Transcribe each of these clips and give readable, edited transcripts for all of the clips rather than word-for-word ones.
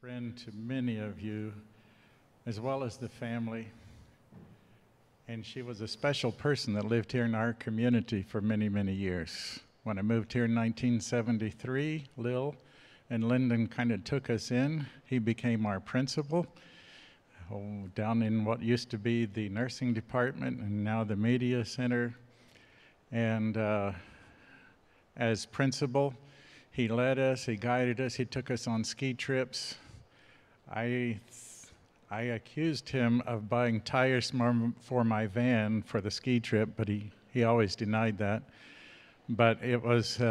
friend to many of you, as well as the family. And she was a special person that lived here in our community for many, many years. When I moved here in 1973, Lil and Lyndon kind of took us in. He became our principal down in what used to be the nursing department and now the media center. And as principal, he led us, he guided us, he took us on ski trips. I accused him of buying tires for my van for the ski trip, but he always denied that. But it was,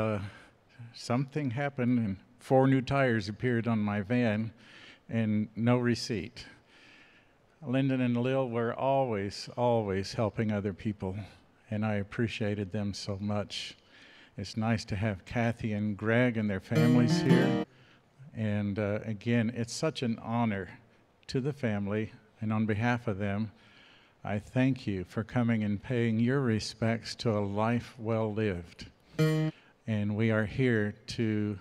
something happened and 4 new tires appeared on my van and no receipt. Lyndon and Lil were always helping other people, and I appreciated them so much. It's nice to have Kathy and Greg and their families here. And again, it's such an honor to the family, and on behalf of them, I thank you for coming and paying your respects to a life well lived. And we are here to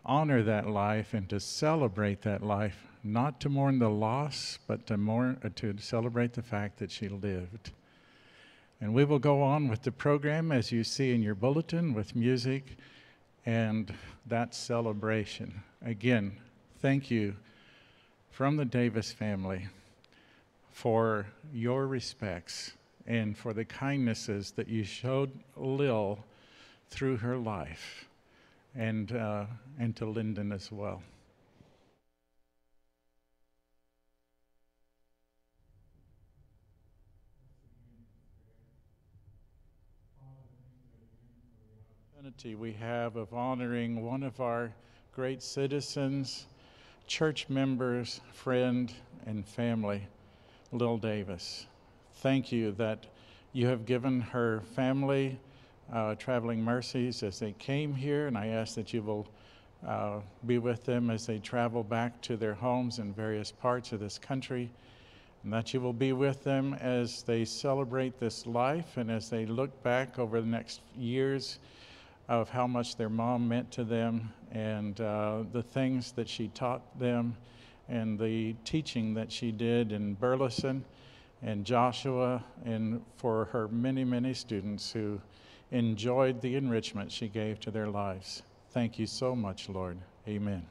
honor that life and to celebrate that life, not to mourn the loss, but to celebrate the fact that she lived. And we will go on with the program as you see in your bulletin with music and that celebration. Again, thank you from the Davis family for your respects and for the kindnesses that you showed Lil through her life, and to Lyndon as well. We have of honoring one of our great citizens, church members, friend, and family, Lil Davis. Thank you that you have given her family traveling mercies as they came here, and I ask that you will be with them as they travel back to their homes in various parts of this country, and that you will be with them as they celebrate this life and as they look back over the next years of how much their mom meant to them and the things that she taught them and the teaching that she did in Burleson and Joshua, and for her many, many students who enjoyed the enrichment she gave to their lives. Thank you so much, Lord. Amen.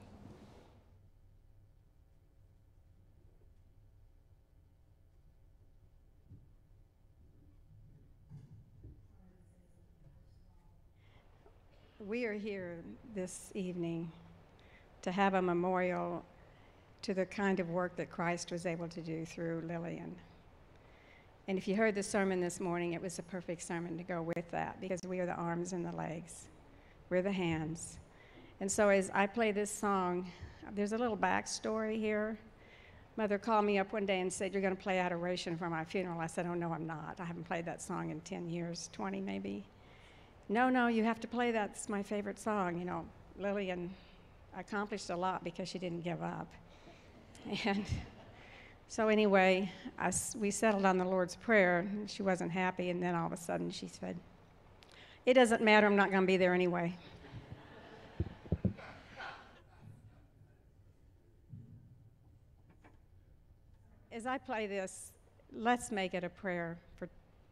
We are here this evening to have a memorial to the kind of work that Christ was able to do through Lillian. And if you heard the sermon this morning, it was a perfect sermon to go with that, because we are the arms and the legs. We're the hands. And so as I play this song, there's a little backstory here. Mother called me up one day and said, "You're going to play Adoration for my funeral." I said, "Oh, no, I'm not. I haven't played that song in 10 years, 20 maybe." No, you have to play that. It's my favorite song. You know, Lillian accomplished a lot because she didn't give up. And so anyway, we settled on the Lord's Prayer. She wasn't happy, and then all of a sudden she said, "It doesn't matter, I'm not going to be there anyway." As I play this, let's make it a prayer.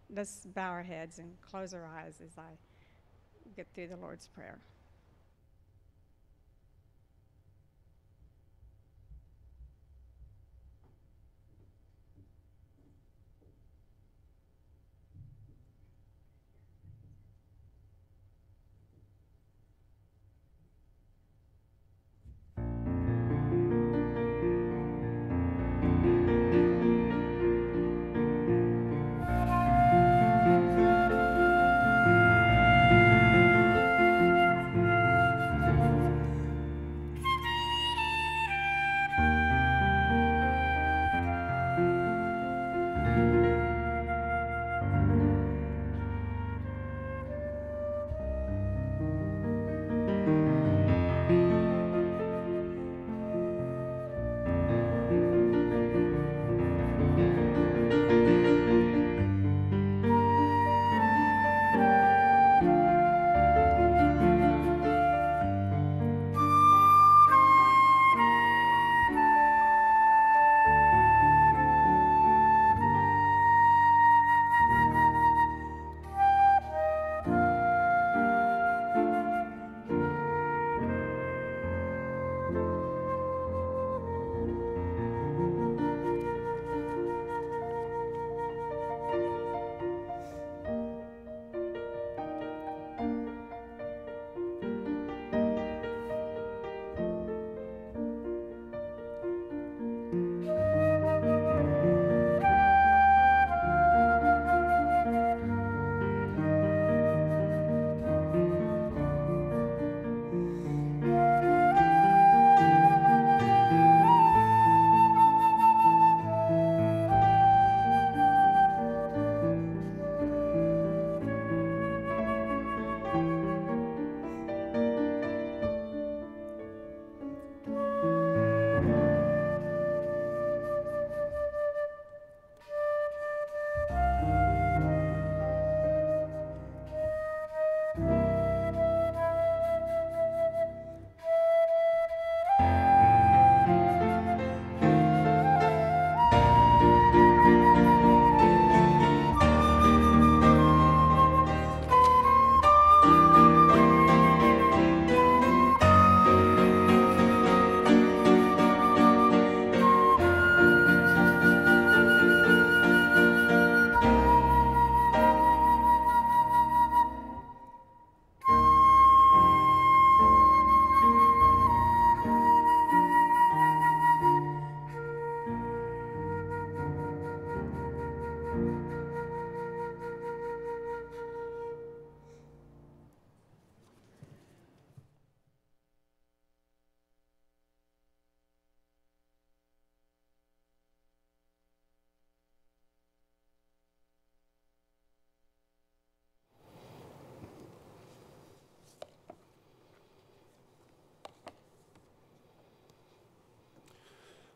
Let's bow our heads and close our eyes as I get through the Lord's Prayer.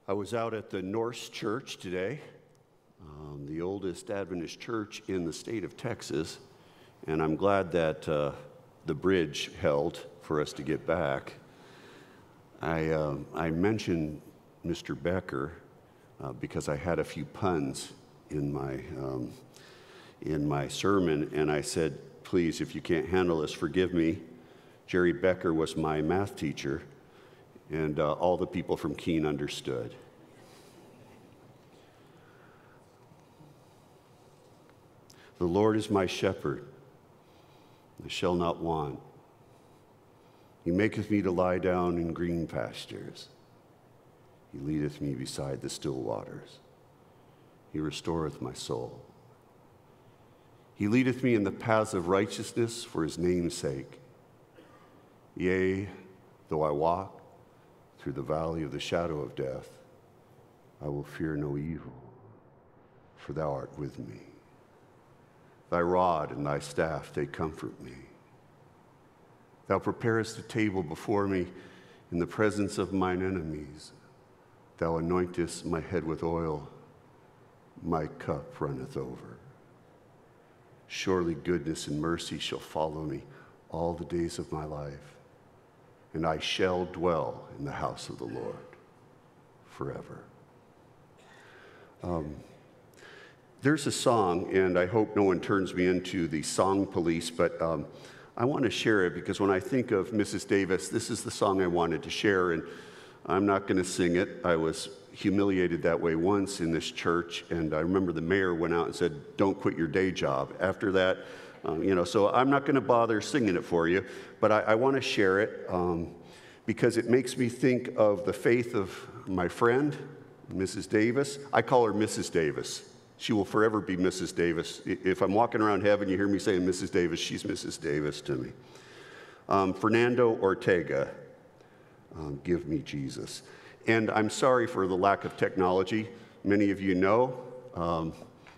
I was out at the Norse Church today, the oldest Adventist church in the state of Texas, and I'm glad that the bridge held for us to get back. I mentioned Mr. Becker because I had a few puns in my sermon, and I said, please, if you can't handle this, forgive me. Jerry Becker was my math teacher, and all the people from Keene understood. The Lord is my shepherd, I shall not want. He maketh me to lie down in green pastures. He leadeth me beside the still waters. He restoreth my soul. He leadeth me in the paths of righteousness for his name's sake. Yea, though I walk through the valley of the shadow of death, I will fear no evil, for thou art with me. Thy rod and thy staff, they comfort me. Thou preparest a table before me in the presence of mine enemies. Thou anointest my head with oil, my cup runneth over. Surely goodness and mercy shall follow me all the days of my life, and I shall dwell in the house of the Lord forever. There's a song, and I hope no one turns me into the song police, but I want to share it because when I think of Mrs. Davis, this is the song I wanted to share, and I'm not going to sing it. I was humiliated that way once in this church, and I remember the mayor went out and said, don't quit your day job. After that, so I'm not going to bother singing it for you, but I want to share it because it makes me think of the faith of my friend, Mrs. Davis. I call her Mrs. Davis. She will forever be Mrs. Davis. If I'm walking around heaven, you hear me saying Mrs. Davis, she's Mrs. Davis to me. Fernando Ortega, give me Jesus. And I'm sorry for the lack of technology. Many of you know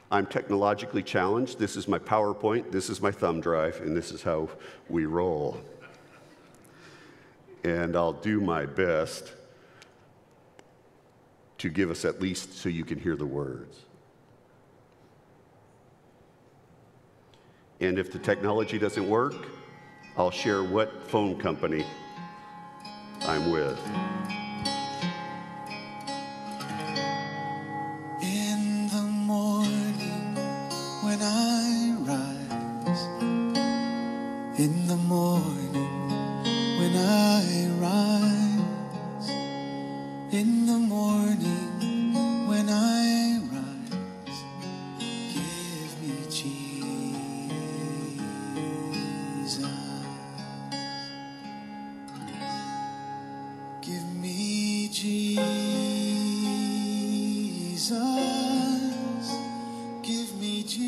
I'm technologically challenged. This is my PowerPoint, this is my thumb drive, and this is how we roll. And I'll do my best to give us at least so you can hear the words. And if the technology doesn't work, I'll share what phone company I'm with. In the morning when I rise, in the morning when I rise, in the morning when I rise, give me Jesus. Give me Jesus. Give me Jesus.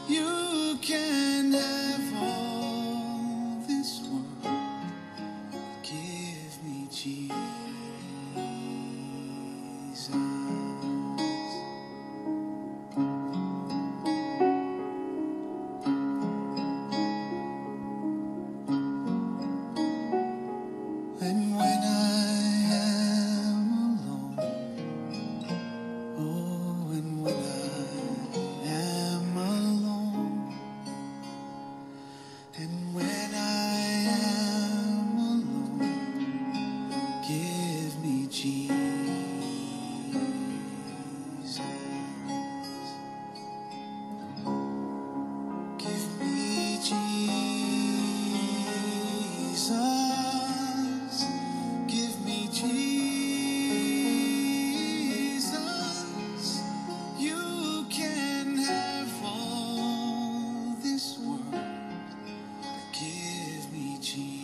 You can have all this world. Give me Jesus. And when I am alone, oh, and when I am alone, and when I am alone, give me Jesus. Give me Jesus. Give me Jesus. You can have all this world. Give me Jesus.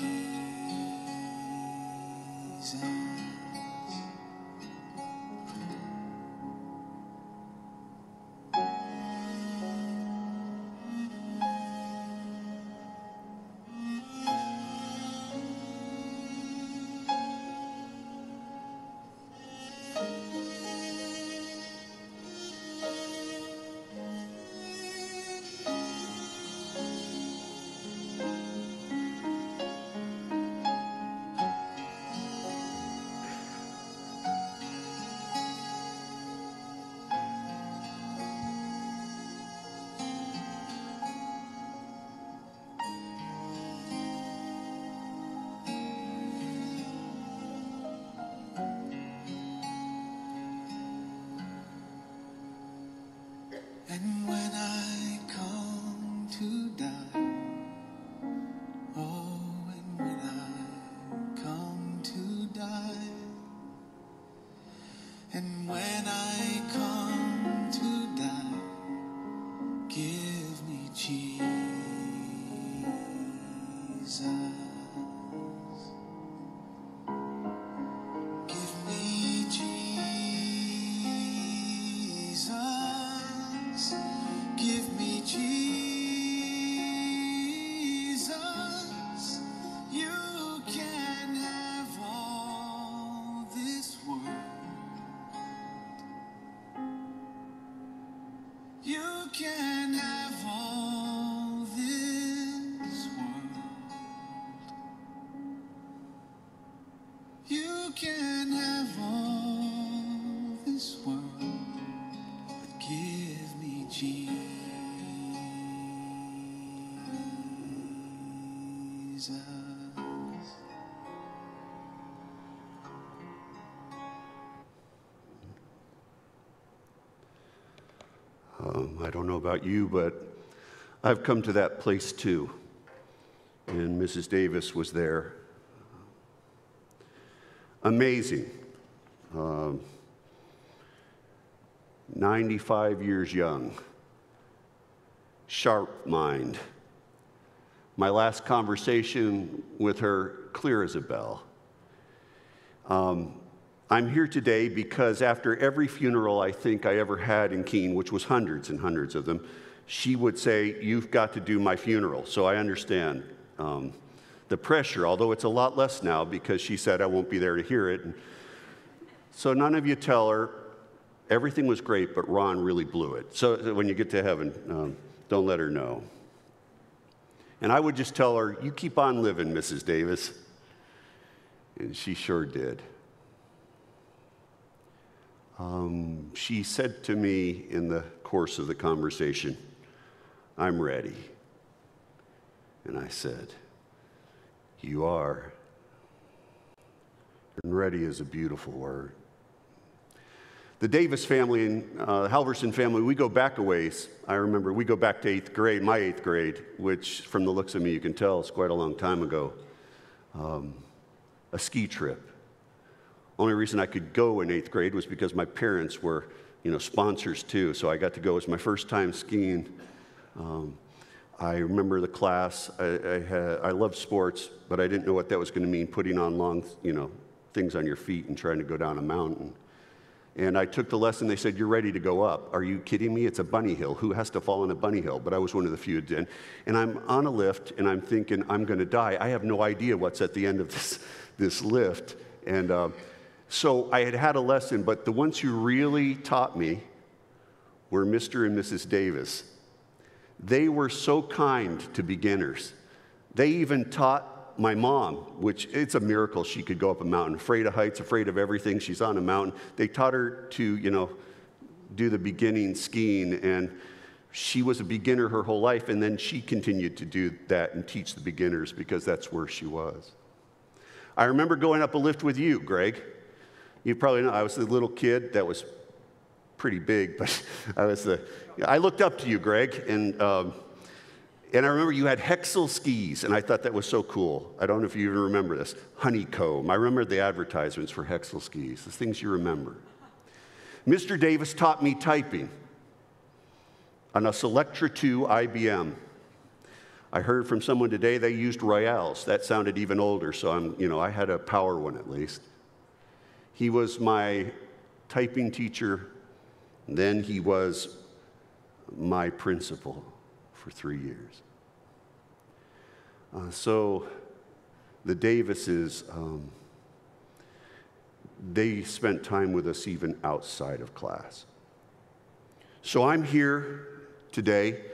You can have all this world, but give me Jesus. I don't know about you, but I've come to that place too. And Mrs. Davis was there. Amazing. 95 years young. Sharp mind. My last conversation with her, clear as a bell. I'm here today because after every funeral I think I ever had in Keene, which was hundreds and hundreds of them, she would say, "You've got to do my funeral." So I understand the pressure, although it's a lot less now because she said I won't be there to hear it. So none of you tell her, everything was great, but Ron really blew it. So when you get to heaven, don't let her know. And I would just tell her, "You keep on living, Mrs. Davis." And she sure did. She said to me in the course of the conversation, "I'm ready." And I said, "You are." And ready is a beautiful word. The Davis family and Halverson family, we go back a ways. I remember we go back to 8th grade, my 8th grade, which from the looks of me you can tell is quite a long time ago. A ski trip. Only reason I could go in 8th grade was because my parents were, sponsors too. So I got to go. It was my first time skiing. I remember the class. I loved sports, but I didn't know what that was going to mean, putting on long, things on your feet and trying to go down a mountain. And I took the lesson. They said, "You're ready to go up." Are you kidding me? It's a bunny hill. Who has to fall on a bunny hill? But I was one of the few who did. And I'm on a lift, and I'm thinking, I'm going to die. I have no idea what's at the end of this lift. And so I had a lesson, but the ones who really taught me were Mr. and Mrs. Davis. They were so kind to beginners. They even taught my mom, which it's a miracle she could go up a mountain, afraid of heights, afraid of everything. She's on a mountain. They taught her to, do the beginning skiing, and she was a beginner her whole life, and then she continued to do that and teach the beginners because that's where she was. I remember going up a lift with you, Greg. You probably know I was the little kid that was pretty big, but I looked up to you, Greg, and I remember you had Hexel skis, and I thought that was so cool. I don't know if you even remember this. Honeycomb. I remember the advertisements for Hexel skis, the things you remember. Mr. Davis taught me typing on a Selectra 2 IBM. I heard from someone today they used Royales. That sounded even older, so I had a power one at least. He was my typing teacher. Then he was my principal for 3 years. So the Davises, they spent time with us even outside of class. So I'm here today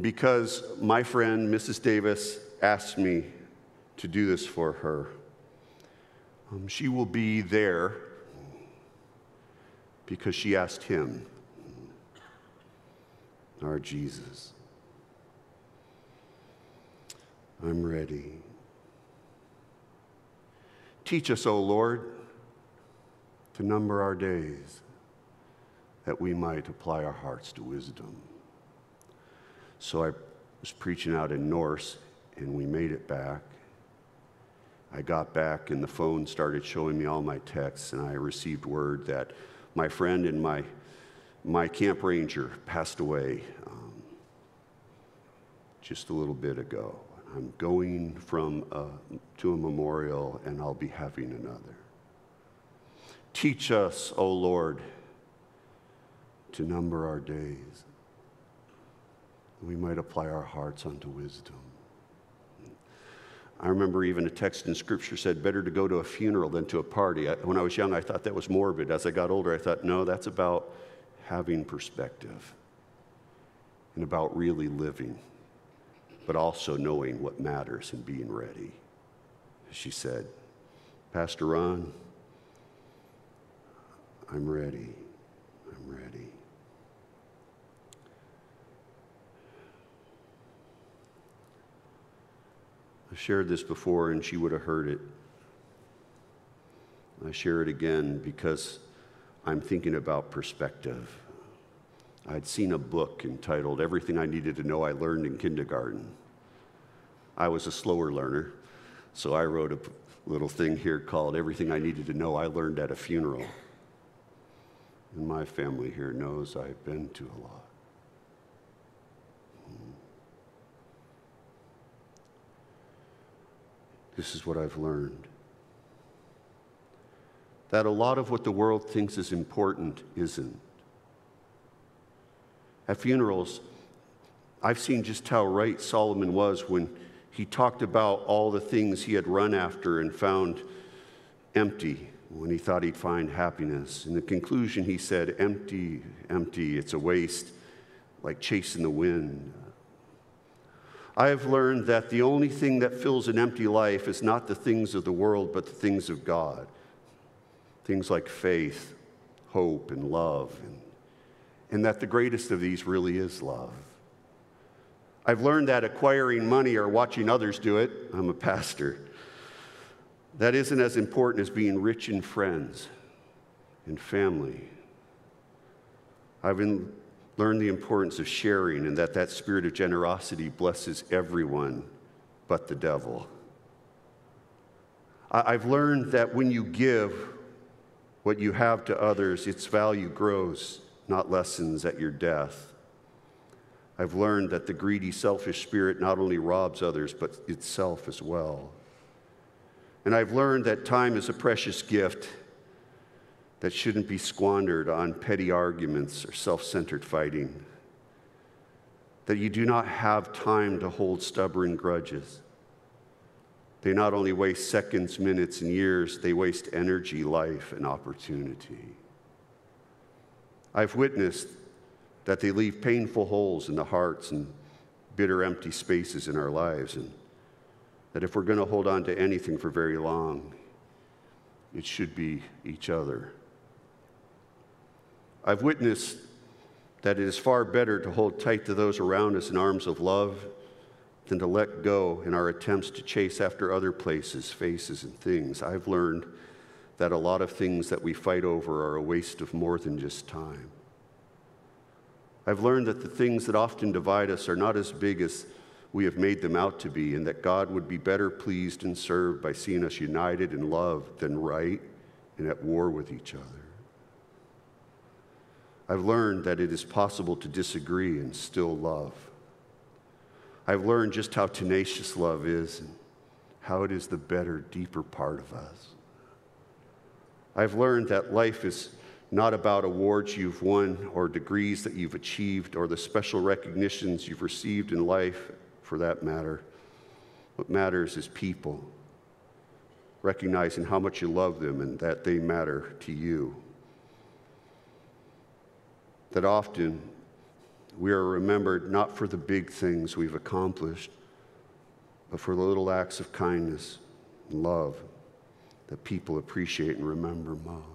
because my friend, Mrs. Davis, asked me to do this for her. She will be there because she asked him, our Jesus. I'm ready. Teach us, O Lord, to number our days, that we might apply our hearts to wisdom. So I was preaching out in Norse, and we made it back. I got back, and the phone started showing me all my texts, and I received word that my friend and my camp ranger passed away just a little bit ago. I'm going to a memorial, and I'll be having another. Teach us, O Lord, to number our days, that we might apply our hearts unto wisdom. I remember even a text in Scripture said, better to go to a funeral than to a party. When I was young, I thought that was morbid. As I got older, I thought, no, that's about having perspective and about really living, but also knowing what matters and being ready. She said, Pastor Ron, I'm ready. I'm ready. I've shared this before, and she would have heard it. I share it again because I'm thinking about perspective. I'd seen a book entitled Everything I Needed to Know I Learned in Kindergarten. I was a slower learner, so I wrote a little thing here called Everything I Needed to Know I Learned at a Funeral. And my family here knows I've been to a lot. This is what I've learned. That a lot of what the world thinks is important isn't. At funerals, I've seen just how right Solomon was when he talked about all the things he had run after and found empty when he thought he'd find happiness. In the conclusion, he said, empty, empty, it's a waste, like chasing the wind. I have learned that the only thing that fills an empty life is not the things of the world, but the things of God. Things like faith, hope, and love, and that the greatest of these really is love. I've learned that acquiring money or watching others do it, I'm a pastor, that isn't as important as being rich in friends and family. I've learned the importance of sharing and that spirit of generosity blesses everyone but the devil. I've learned that when you give what you have to others, its value grows, not lessens at your death. I've learned that the greedy, selfish spirit not only robs others, but itself as well. And I've learned that time is a precious gift that shouldn't be squandered on petty arguments or self-centered fighting. That you do not have time to hold stubborn grudges. They not only waste seconds, minutes, and years, they waste energy, life, and opportunity. I've witnessed that they leave painful holes in the hearts and bitter, empty spaces in our lives, and that if we're going to hold on to anything for very long, it should be each other. I've witnessed that it is far better to hold tight to those around us in arms of love than to let go in our attempts to chase after other places, faces, and things. I've learned that a lot of things that we fight over are a waste of more than just time. I've learned that the things that often divide us are not as big as we have made them out to be, and that God would be better pleased and served by seeing us united in love than right and at war with each other. I've learned that it is possible to disagree and still love. I've learned just how tenacious love is and how it is the better, deeper part of us. I've learned that life is not about awards you've won or degrees that you've achieved or the special recognitions you've received in life, for that matter. What matters is people, recognizing how much you love them and that they matter to you. That often we are remembered not for the big things we've accomplished, but for the little acts of kindness and love that people appreciate and remember most.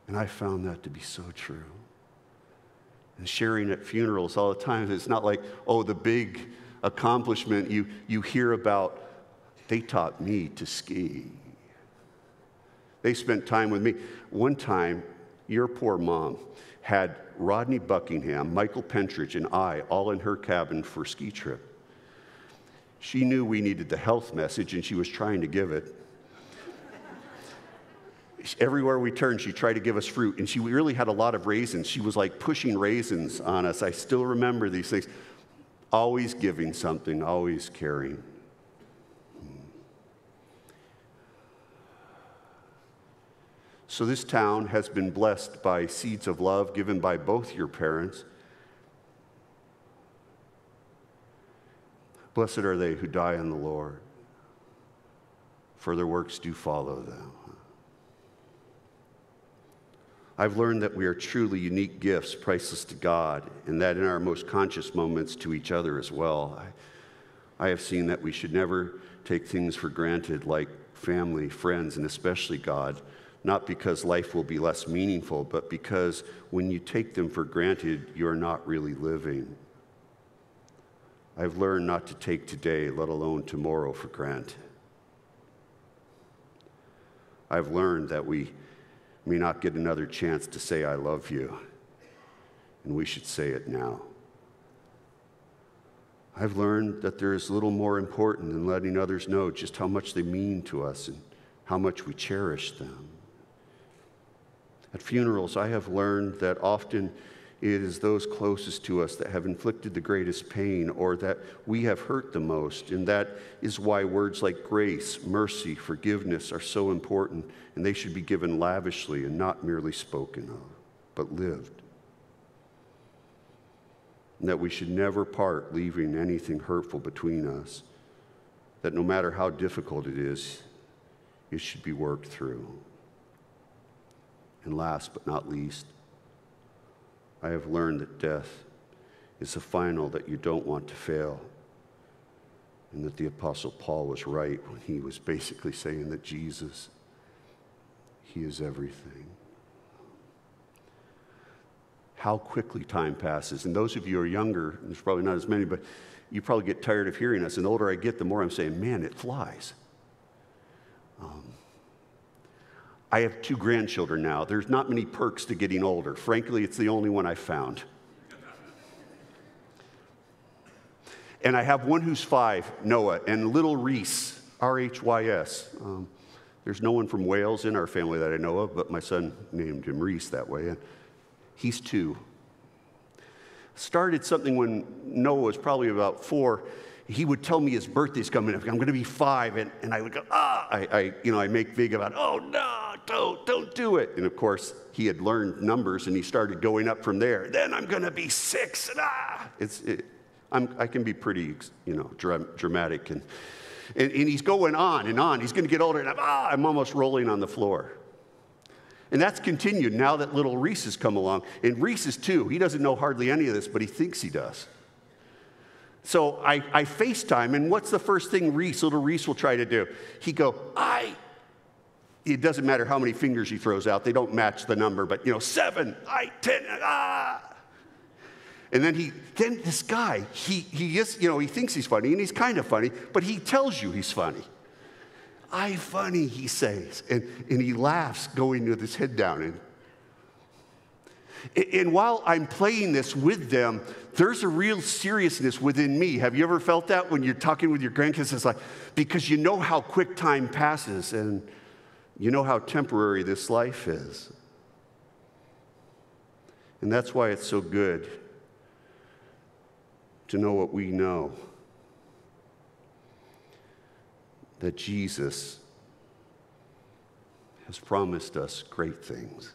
And I found that to be so true. And sharing at funerals all the time, it's not like, oh, the big accomplishment you hear about. They taught me to ski. They spent time with me. One time, your poor mom had Rodney Buckingham, Michael Pentridge, and I all in her cabin for a ski trip. She knew we needed the health message, and she was trying to give it. Everywhere we turned, she tried to give us fruit, and she really had a lot of raisins. She was like pushing raisins on us. I still remember these things. Always giving something, always caring. So this town has been blessed by seeds of love given by both your parents. Blessed are they who die in the Lord, for their works do follow them. I've learned that we are truly unique gifts, priceless to God, and that in our most conscious moments to each other as well. I have seen that we should never take things for granted like family, friends, and especially God, not because life will be less meaningful, but because when you take them for granted, you're not really living. I've learned not to take today, let alone tomorrow, for granted. I've learned that we may not get another chance to say, I love you, and we should say it now. I've learned that there is little more important than letting others know just how much they mean to us and how much we cherish them. At funerals, I have learned that often it is those closest to us that have inflicted the greatest pain or that we have hurt the most, and that is why words like grace, mercy, forgiveness are so important, and they should be given lavishly and not merely spoken of, but lived. And that we should never part, leaving anything hurtful between us, that no matter how difficult it is, it should be worked through. And last but not least, I have learned that death is the final that you don't want to fail, and that the Apostle Paul was right when he was basically saying that Jesus, he is everything. How quickly time passes. And those of you who are younger, there's probably not as many, but you probably get tired of hearing us. And the older I get, the more I'm saying, man, it flies. I have 2 grandchildren now. There's not many perks to getting older. Frankly, it's the only one I found. And I have one who's 5, Noah, and little Reese, R-H-Y-S. There's no one from Wales in our family that I know of, but my son named him Reese that way. And he's 2. Started something when Noah was probably about 4. He would tell me his birthday's coming up. I'm going to be 5, and I would go, I make big about, oh no, don't do it. And of course, he had learned numbers, and he started going up from there. Then I'm going to be 6, and I can be pretty, dramatic, and he's going on and on. He's going to get older, and I'm almost rolling on the floor. And that's continued now that little Reese has come along. And Reese is 2. He doesn't know hardly any of this, but he thinks he does. So I FaceTime, and what's the first thing little Reese will try to do? He go, it doesn't matter how many fingers he throws out. They don't match the number, but 7, 10, And then this guy, he is, he thinks he's funny, and he's kind of funny, but he tells you he's funny. Funny, he says, and he laughs going with his head down. And while I'm playing this with them, there's a real seriousness within me. Have you ever felt that when you're talking with your grandkids? It's like, because you know how quick time passes, and you know how temporary this life is. And that's why it's so good to know what we know. That Jesus has promised us great things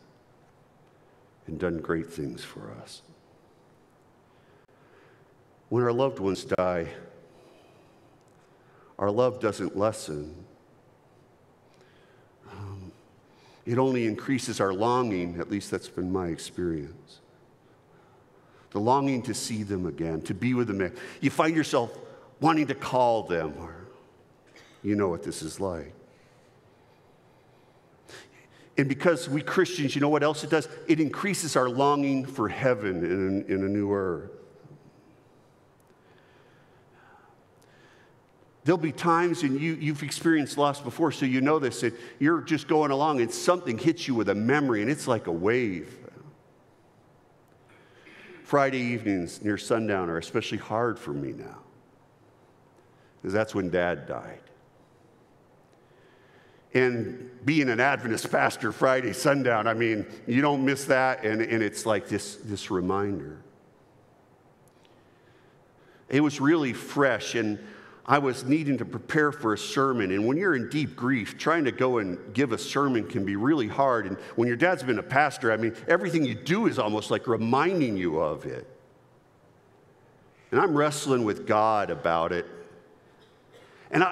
and done great things for us. When our loved ones die, our love doesn't lessen. It only increases our longing, at least that's been my experience. The longing to see them again, to be with them again. You find yourself wanting to call them, or you know what this is like. And because we Christians, you know what else it does? It increases our longing for heaven in a new earth. There'll be times, and you've experienced loss before, so you know this, that you're just going along and something hits you with a memory, and it's like a wave. Friday evenings near sundown are especially hard for me now, because that's when Dad died. And being an Adventist pastor, Friday sundown, you don't miss that, and it's like this reminder. It was really fresh, and I was needing to prepare for a sermon, and when you're in deep grief, trying to go and give a sermon can be really hard, and when your dad's been a pastor, everything you do is almost like reminding you of it. And I'm wrestling with God about it. And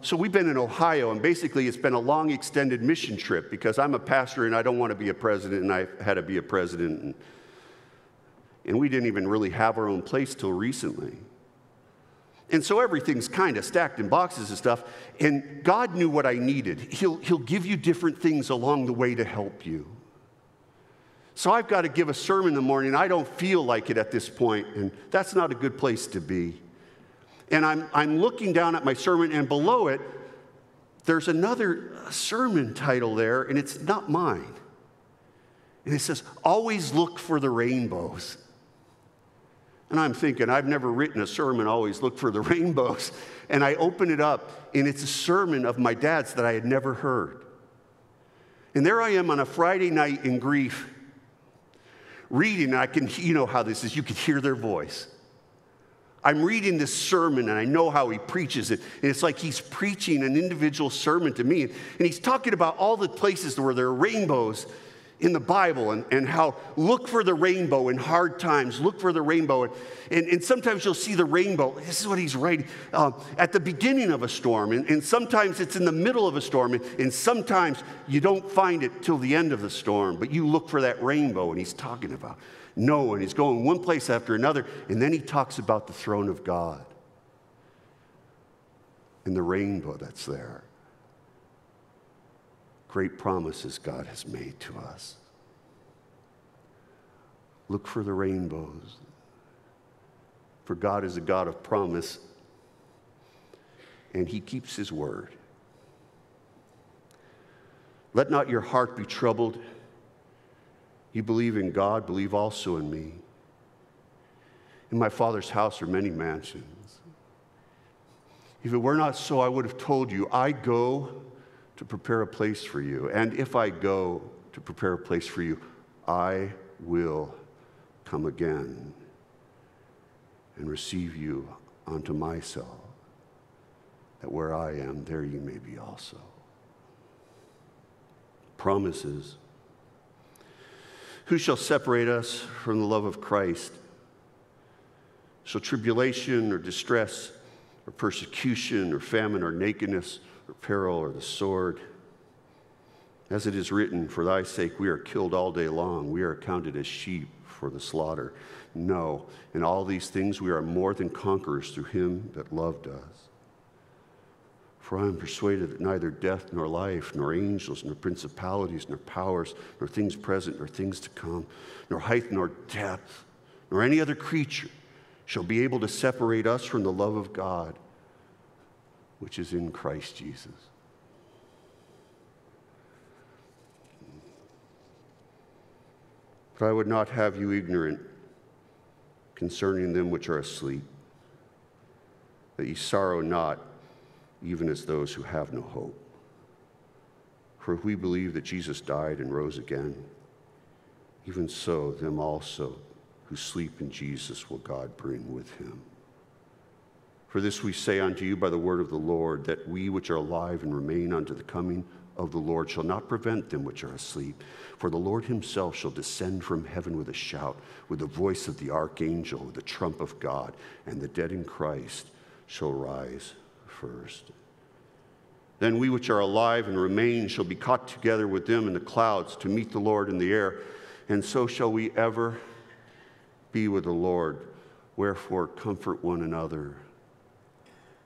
so we've been in Ohio, and basically it's been a long extended mission trip because I'm a pastor and I don't want to be a president, and I had to be a president. And we didn't even really have our own place till recently. And so everything's kind of stacked in boxes and stuff. And God knew what I needed. He'll give you different things along the way to help you. So I've got to give a sermon in the morning. I don't feel like it at this point, and that's not a good place to be. And I'm looking down at my sermon, and below it, there's another sermon title there, and it's not mine. And it says, "Always look for the rainbows." And I'm thinking, I've never written a sermon, "Always look for the rainbows." And I open it up, and it's a sermon of my dad's that I had never heard. And there I am on a Friday night in grief, reading, and you know how this is, you can hear their voice. I'm reading this sermon, and I know how he preaches it. And it's like he's preaching an individual sermon to me. And he's talking about all the places where there are rainbows in the Bible, and how look for the rainbow in hard times, look for the rainbow. And sometimes you'll see the rainbow. This is what he's writing at the beginning of a storm. And sometimes it's in the middle of a storm. And sometimes you don't find it till the end of the storm. But you look for that rainbow, and he's talking about Noah. And he's going one place after another. And then he talks about the throne of God and the rainbow that's there. Great promises God has made to us. Look for the rainbows. For God is a God of promise, and he keeps his word. Let not your heart be troubled. You believe in God, believe also in me. In my Father's house are many mansions. If it were not so, I would have told you, I go to prepare a place for you. And if I go to prepare a place for you, I will come again and receive you unto myself, that where I am, there you may be also. Promises. Who shall separate us from the love of Christ? Shall tribulation or distress or persecution or famine or nakedness or peril, or the sword? As it is written, for thy sake we are killed all day long. We are accounted as sheep for the slaughter. No, in all these things we are more than conquerors through him that loved us. For I am persuaded that neither death nor life, nor angels, nor principalities, nor powers, nor things present, nor things to come, nor height, nor depth, nor any other creature shall be able to separate us from the love of God, which is in Christ Jesus. But I would not have you ignorant concerning them which are asleep, that ye sorrow not, even as those who have no hope. For if we believe that Jesus died and rose again, even so them also who sleep in Jesus will God bring with him. For this we say unto you by the word of the Lord, that we which are alive and remain unto the coming of the Lord shall not prevent them which are asleep. For the Lord himself shall descend from heaven with a shout, with the voice of the archangel, with the trump of God, and the dead in Christ shall rise first. Then we which are alive and remain shall be caught together with them in the clouds to meet the Lord in the air, and so shall we ever be with the Lord. Wherefore comfort one another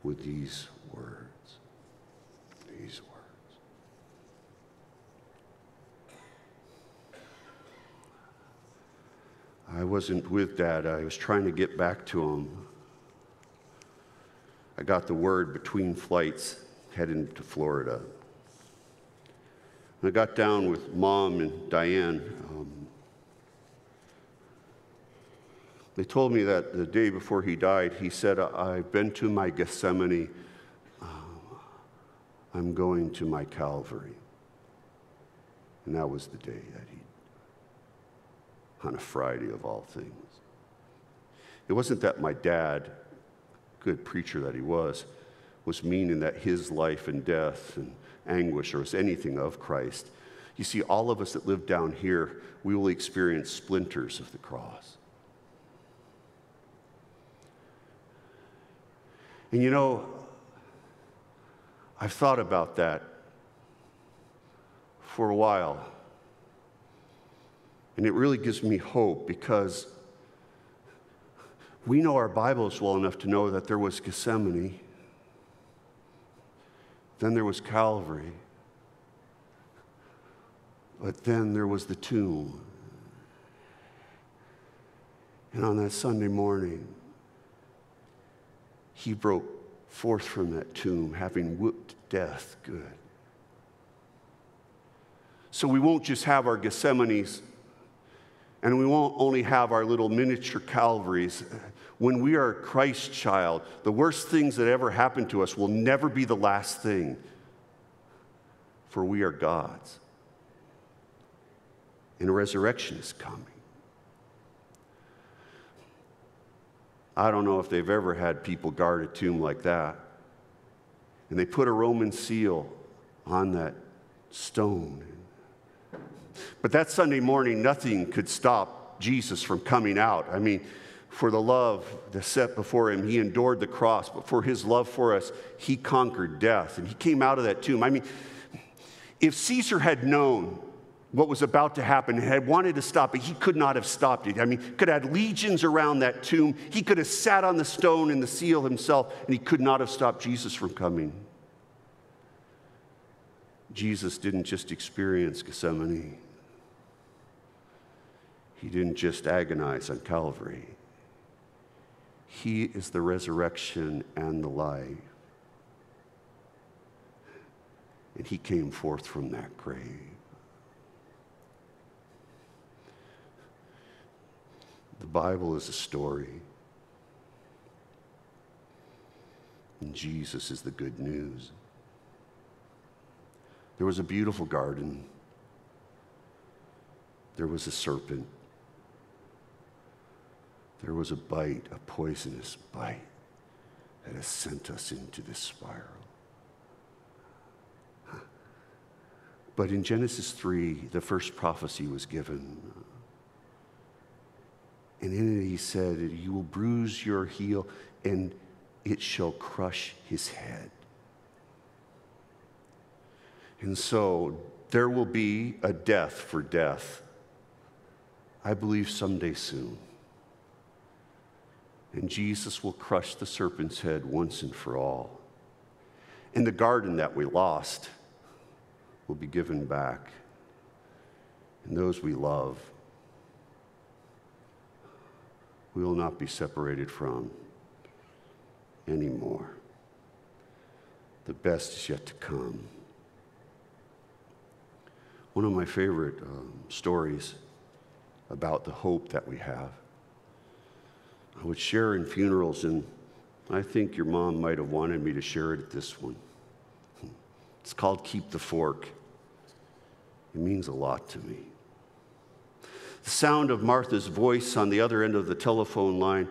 with these words. These words. I wasn't with Dad. I was trying to get back to him. I got the word between flights heading to Florida. And I got down with Mom and Diane. They told me that the day before he died, he said, I've been to my Gethsemane. I'm going to my Calvary. And that was the day that he, on a Friday of all things. It wasn't that my dad, good preacher that he was meaning that his life and death and anguish or was anything of Christ. You see, all of us that live down here, we will experience splinters of the cross. And you know, I've thought about that for a while. And it really gives me hope, because We know our Bibles well enough to know that there was Gethsemane, then there was Calvary, but then there was the tomb. And on that Sunday morning, he broke forth from that tomb, having whooped death good. So we won't just have our Gethsemanes, and we won't only have our little miniature Calvaries. When we are Christ's child, the worst things that ever happened to us will never be the last thing, for we are God's. And a resurrection is coming. I don't know if they've ever had people guard a tomb like that. And they put a Roman seal on that stone. But that Sunday morning, nothing could stop Jesus from coming out. I mean, for the love that's set before him, he endured the cross. But for his love for us, he conquered death. And he came out of that tomb. I mean, if Caesar had known what was about to happen and had wanted to stop it, he could not have stopped it. I mean, could have had legions around that tomb. He could have sat on the stone and the seal himself, and he could not have stopped Jesus from coming. Jesus didn't just experience Gethsemane. He didn't just agonize on Calvary. He is the resurrection and the life. And he came forth from that grave. The Bible is a story. And Jesus is the good news. There was a beautiful garden. There was a serpent. There was a bite, a poisonous bite that has sent us into this spiral. But in Genesis 3, the first prophecy was given. And in it he said, you will bruise your heel and it shall crush his head. And so there will be a death for death. I believe someday soon. And Jesus will crush the serpent's head once and for all. And the garden that we lost will be given back. And those we love, we will not be separated from anymore. The best is yet to come. One of my favorite stories about the hope that we have, I would share in funerals, and I think your mom might have wanted me to share it at this one. It's called Keep the Fork. It means a lot to me. The sound of Martha's voice on the other end of the telephone line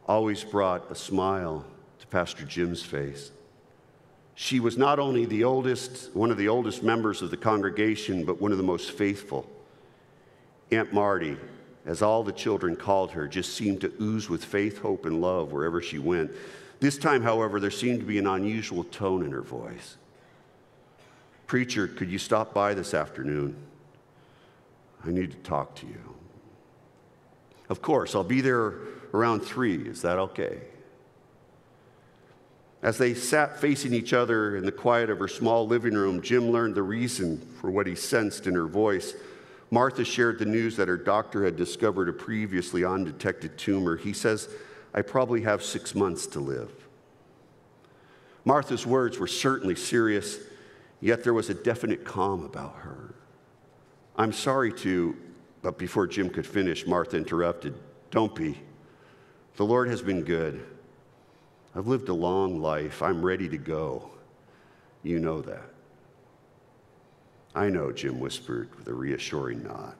always brought a smile to Pastor Jim's face. She was not only the oldest, one of the oldest members of the congregation, but one of the most faithful. Aunt Marty, as all the children called her, just seemed to ooze with faith, hope, and love wherever she went. This time, however, there seemed to be an unusual tone in her voice. Preacher, could you stop by this afternoon? I need to talk to you. Of course, I'll be there around 3. Is that okay? As they sat facing each other in the quiet of her small living room, Jim learned the reason for what he sensed in her voice. Martha shared the news that her doctor had discovered a previously undetected tumor. He says, I probably have 6 months to live. Martha's words were certainly serious, yet there was a definite calm about her. I'm sorry to, but before Jim could finish, Martha interrupted. Don't be. The Lord has been good. I've lived a long life. I'm ready to go. You know that. I know, Jim whispered with a reassuring nod.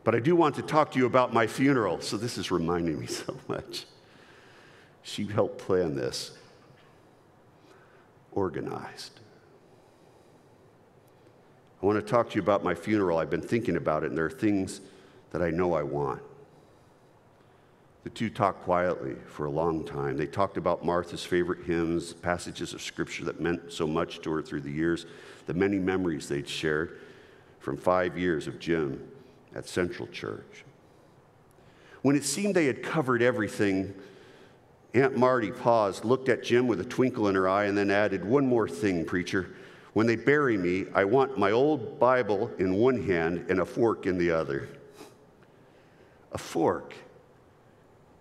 But I do want to talk to you about my funeral, so this is reminding me so much. She helped plan this. Organized. I want to talk to you about my funeral. I've been thinking about it, and there are things that I know I want. The two talked quietly for a long time. They talked about Martha's favorite hymns, passages of Scripture that meant so much to her through the years, the many memories they'd shared from 5 years of Jim at Central Church. When it seemed they had covered everything, Aunt Marty paused, looked at Jim with a twinkle in her eye, and then added, "One more thing, preacher. When they bury me, I want my old Bible in one hand and a fork in the other." A fork.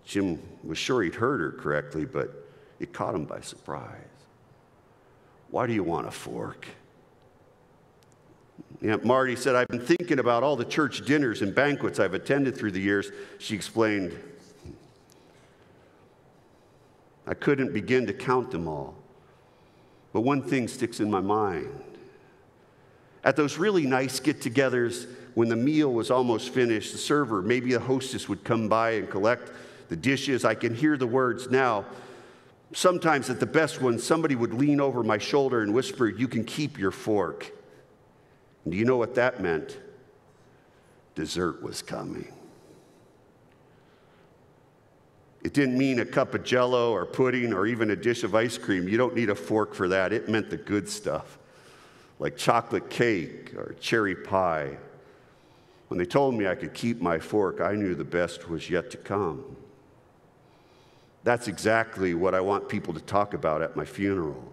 Jim was sure he'd heard her correctly, but it caught him by surprise. "Why do you want a fork?" Aunt Marty said, "I've been thinking about all the church dinners and banquets I've attended through the years." She explained, "I couldn't begin to count them all. But one thing sticks in my mind. At those really nice get-togethers, when the meal was almost finished, the server, maybe the hostess, would come by and collect the dishes. I can hear the words now. Sometimes at the best ones, somebody would lean over my shoulder and whisper, 'You can keep your fork.' And do you know what that meant? Dessert was coming. It didn't mean a cup of Jell-O or pudding or even a dish of ice cream. You don't need a fork for that. It meant the good stuff, like chocolate cake or cherry pie. When they told me I could keep my fork, I knew the best was yet to come." That's exactly what I want people to talk about at my funeral.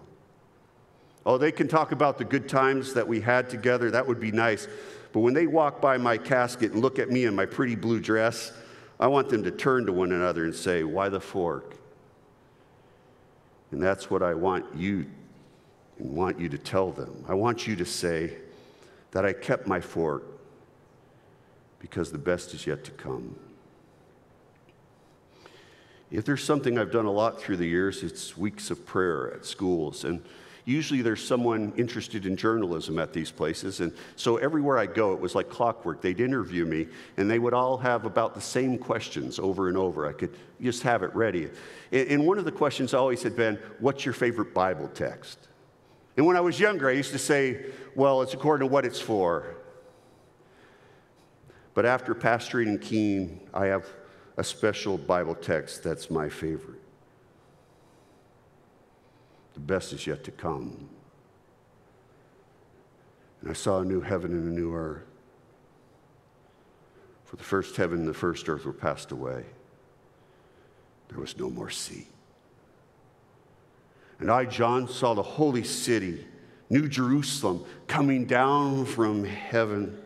Oh, they can talk about the good times that we had together. That would be nice. But when they walk by my casket and look at me in my pretty blue dress, I want them to turn to one another and say, "Why the fork?" And that's what I want you to tell them. I want you to say that I kept my fork because the best is yet to come. If there's something I've done a lot through the years, it's weeks of prayer at schools. And usually there's someone interested in journalism at these places. And so everywhere I go, it was like clockwork. They'd interview me, and they would all have about the same questions over and over. I could just have it ready. And one of the questions always had been, "What's your favorite Bible text?" And when I was younger, I used to say, "Well, it's according to what it's for." But after pastoring in Keene, I have a special Bible text that's my favorite. The best is yet to come. And I saw a new heaven and a new earth. For the first heaven and the first earth were passed away. There was no more sea. And I, John, saw the holy city, New Jerusalem, coming down from heaven,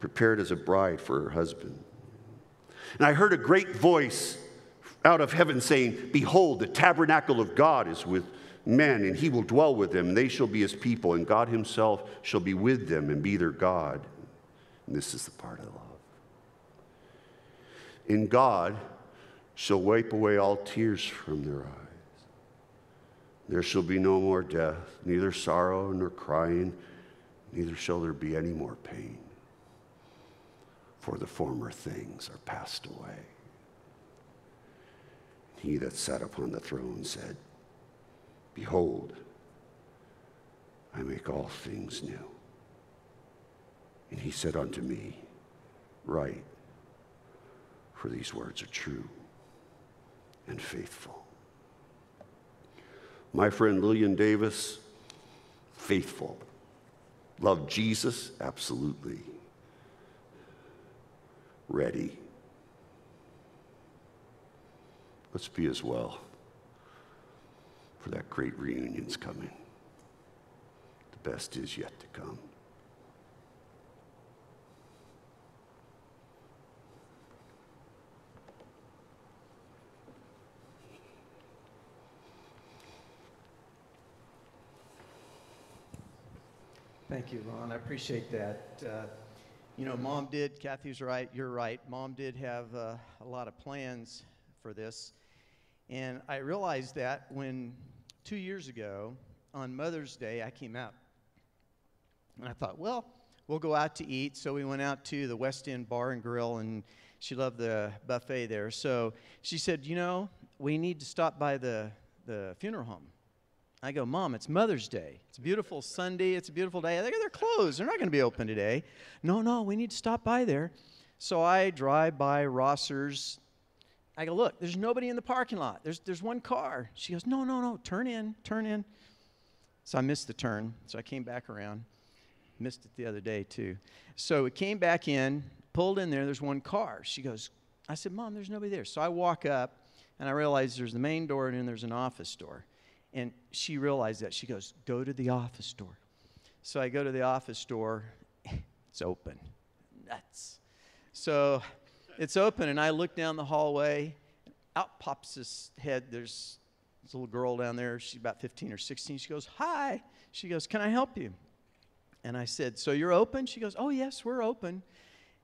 prepared as a bride for her husband. And I heard a great voice out of heaven saying, "Behold, the tabernacle of God is with men, and he will dwell with them, and they shall be his people, and God himself shall be with them and be their God." And this is the part I love. "And God shall wipe away all tears from their eyes. There shall be no more death, neither sorrow nor crying, neither shall there be any more pain. For the former things are passed away." He that sat upon the throne said, "Behold, I make all things new." And he said unto me, "Write, for these words are true and faithful." My friend Lillian Davis, faithful. Loved Jesus? Absolutely. Ready. Let's be as well, for that great reunion's coming. The best is yet to come. Thank you, Ron. I appreciate that. Mom did, Kathy's right, you're right. Mom did have a lot of plans for this. And I realized that when 2 years ago, on Mother's Day, I came out. And I thought, well, we'll go out to eat. So we went out to the West End Bar and Grill, and she loved the buffet there. So she said, we need to stop by the funeral home. I go, "Mom, it's Mother's Day. It's a beautiful Sunday. It's a beautiful day. They're closed. They're not going to be open today." No, we need to stop by there. So I drive by Rosser's. I go, "Look, there's nobody in the parking lot. There's one car." She goes, No, turn in. So I missed the turn. So I came back around. Missed it the other day, too. So we came back in, pulled in there. There's one car. She goes, I said, Mom, there's nobody there. So I walk up, and I realize there's the main door, and then there's an office door. And she realized that. She goes, go to the office door. So I go to the office door. It's open. Nuts. So it's open, and I look down the hallway. Out pops this head. There's this little girl down there. She's about 15 or 16. She goes, hi. She goes, can I help you? And I said, so you're open? She goes, oh, yes, we're open.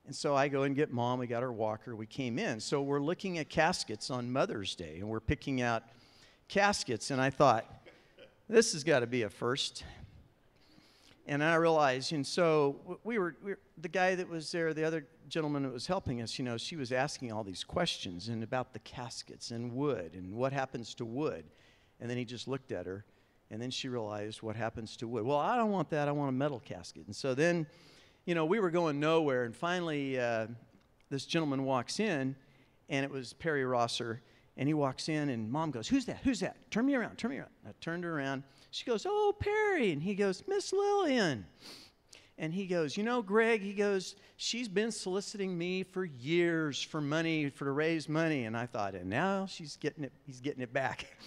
And so I go and get Mom. We got our walker. We came in. So we're looking at caskets on Mother's Day, and we're picking out caskets. And I thought, this has got to be a first. And I realized, and so we were the guy that was there, the other gentleman that was helping us, she was asking all these questions and about the caskets and wood and what happens to wood. And then he just looked at her, and then she realized what happens to wood. Well, I don't want that. I want a metal casket. And so then, we were going nowhere. And finally, this gentleman walks in, and it was Perry Rosser. And he walks in, and Mom goes, who's that? Who's that? Turn me around. Turn me around. I turned her around. She goes, oh, Perry. And he goes, Miss Lillian. And he goes, Greg, he goes, she's been soliciting me for years for money, to raise money. And I thought, and now he's getting it back.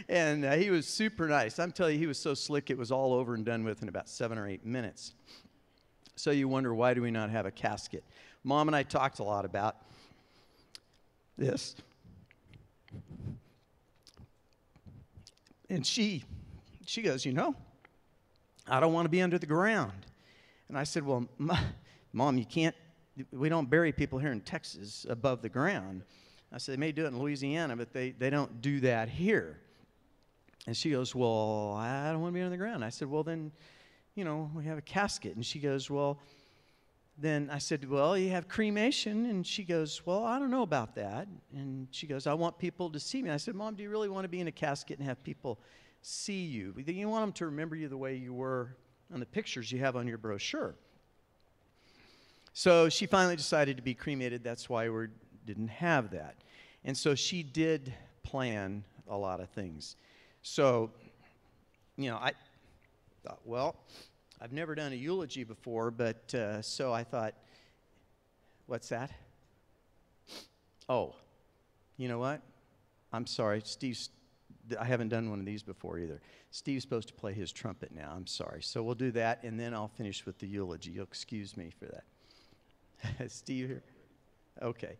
And he was super nice. I'm telling you, he was so slick, it was all over and done with in about 7 or 8 minutes. So you wonder, why do we not have a casket? Mom and I talked a lot about this. And she goes, I don't want to be under the ground. And I said, well, Mom, you can't, we don't bury people here in Texas above the ground. I said, they may do it in Louisiana, but they don't do that here. And she goes, well, I don't want to be under the ground. I said, well, then, we have a casket. And she goes, well, then I said, well, you have cremation. And she goes, well, I don't know about that. And she goes, I want people to see me. I said, Mom, do you really want to be in a casket and have people see you? You want them to remember you the way you were on the pictures you have on your brochure. So she finally decided to be cremated. That's why we didn't have that. And so she did plan a lot of things. So, I thought, well, I've never done a eulogy before, but so I thought, what's that? Oh, you know what? I'm sorry, I haven't done one of these before either. Steve's supposed to play his trumpet now. I'm sorry. So we'll do that, and then I'll finish with the eulogy. You'll excuse me for that. Steve here? Okay.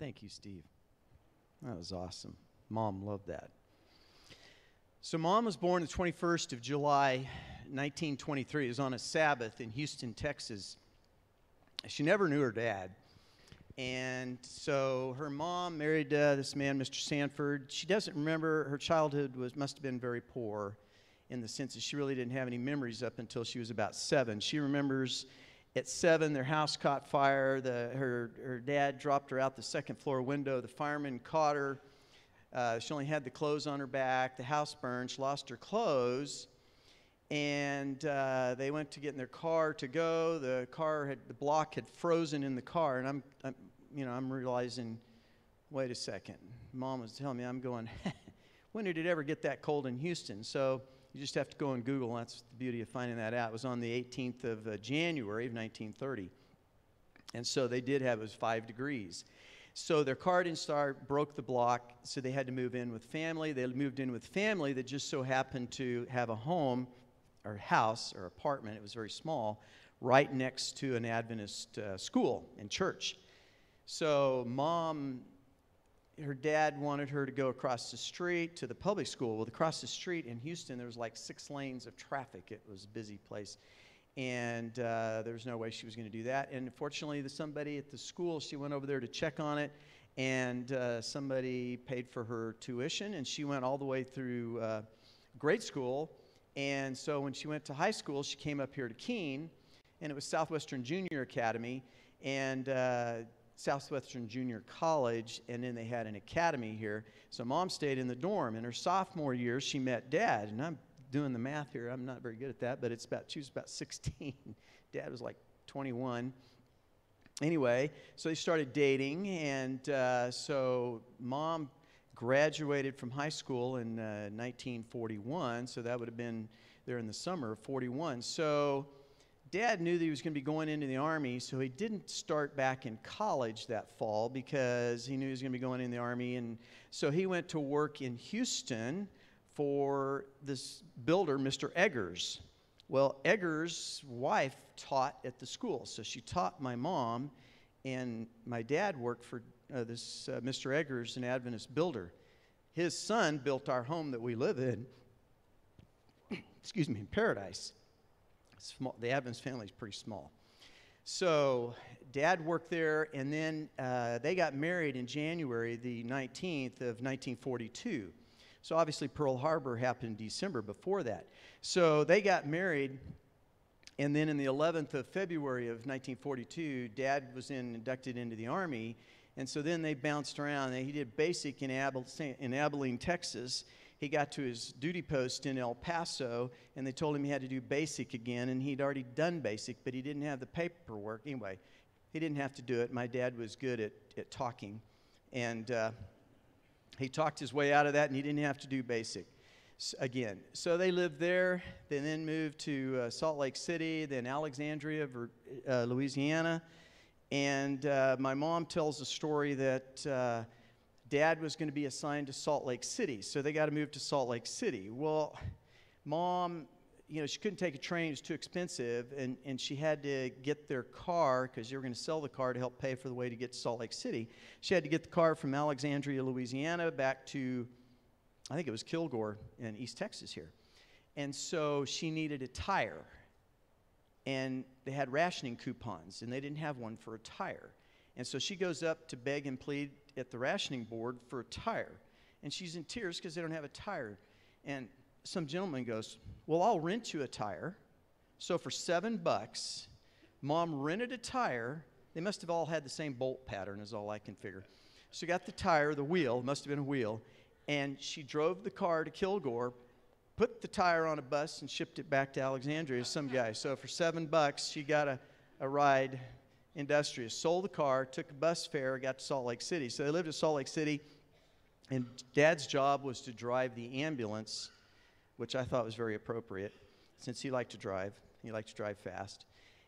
Thank you, Steve. That was awesome. Mom loved that. So Mom was born the 21st of July, 1923. It was on a Sabbath in Houston, Texas. She never knew her dad. And so her mom married this man, Mr. Sanford. She doesn't remember. Her childhood must have been very poor in the sense that she really didn't have any memories up until she was about 7. She remembers at 7, their house caught fire. Her dad dropped her out the second floor window. The firemen caught her. She only had the clothes on her back. The house burned. She lost her clothes. And they went to get in their car to go. The block had frozen in the car. And I'm realizing, wait a second. Mom was telling me, I'm going, when did it ever get that cold in Houston? So you just have to go on Google. That's the beauty of finding that out. It was on the 18th of January of 1930. And so they did have, it was 5 degrees. So their car didn't start, broke the block, so they had to move in with family. They moved in with family that just so happened to have a home or house or apartment. It was very small, right next to an Adventist school and church. So Mom, her dad wanted her to go across the street to the public school. Well, across the street in Houston, there was like 6 lanes of traffic. It was a busy place. And there was no way she was going to do that. And fortunately, somebody at the school, she went over there to check on it, and somebody paid for her tuition, and she went all the way through grade school. And so when she went to high school, she came up here to Keene, and it was Southwestern Junior Academy and Southwestern Junior College, and then they had an academy here. So Mom stayed in the dorm. In her sophomore year, she met Dad, and I'm doing the math here. I'm not very good at that, but she was about 16. Dad was like 21. Anyway, so they started dating, and so Mom graduated from high school in 1941, so that would have been there in the summer of 41. So Dad knew that he was going to be going into the Army, so he didn't start back in college that fall because he knew he was going to be going in the Army, and so he went to work in Houston for this builder, Mr. Eggers. Well, Eggers' wife taught at the school, so she taught my mom, and my dad worked for this Mr. Eggers, an Adventist builder. His son built our home that we live in, in Paradise. Small, the Adventist family is pretty small. So Dad worked there, and then they got married in January the 19th of 1942. So obviously Pearl Harbor happened in December before that. So they got married, and then in the 11th of February of 1942, Dad was inducted into the Army, and so then they bounced around. He did basic in Abilene, Texas. He got to his duty post in El Paso, and they told him he had to do basic again, and he'd already done basic, but he didn't have the paperwork. Anyway, he didn't have to do it. My dad was good at talking, and he talked his way out of that, and he didn't have to do basic again. So they lived there. They then moved to Salt Lake City, then Alexandria, Louisiana. And my mom tells a story that Dad was going to be assigned to Salt Lake City. So they got to move to Salt Lake City. Well, Mom, she couldn't take a train. It was too expensive. And she had to get their car, because they were going to sell the car to help pay for the way to get to Salt Lake City. She had to get the car from Alexandria, Louisiana, back to, I think it was Kilgore in East Texas here. And so she needed a tire. And they had rationing coupons, and they didn't have one for a tire. And so she goes up to beg and plead at the rationing board for a tire. And she's in tears because they don't have a tire. And some gentleman goes, well, I'll rent you a tire. So for $7, Mom rented a tire. They must have all had the same bolt pattern is all I can figure. She got the tire, the wheel, must have been a wheel, and she drove the car to Kilgore, put the tire on a bus, and shipped it back to Alexandria to some guy. So for $7, she got a ride industrious, sold the car, took a bus fare, got to Salt Lake City. So they lived in Salt Lake City, and Dad's job was to drive the ambulance, which I thought was very appropriate since he liked to drive. He liked to drive fast.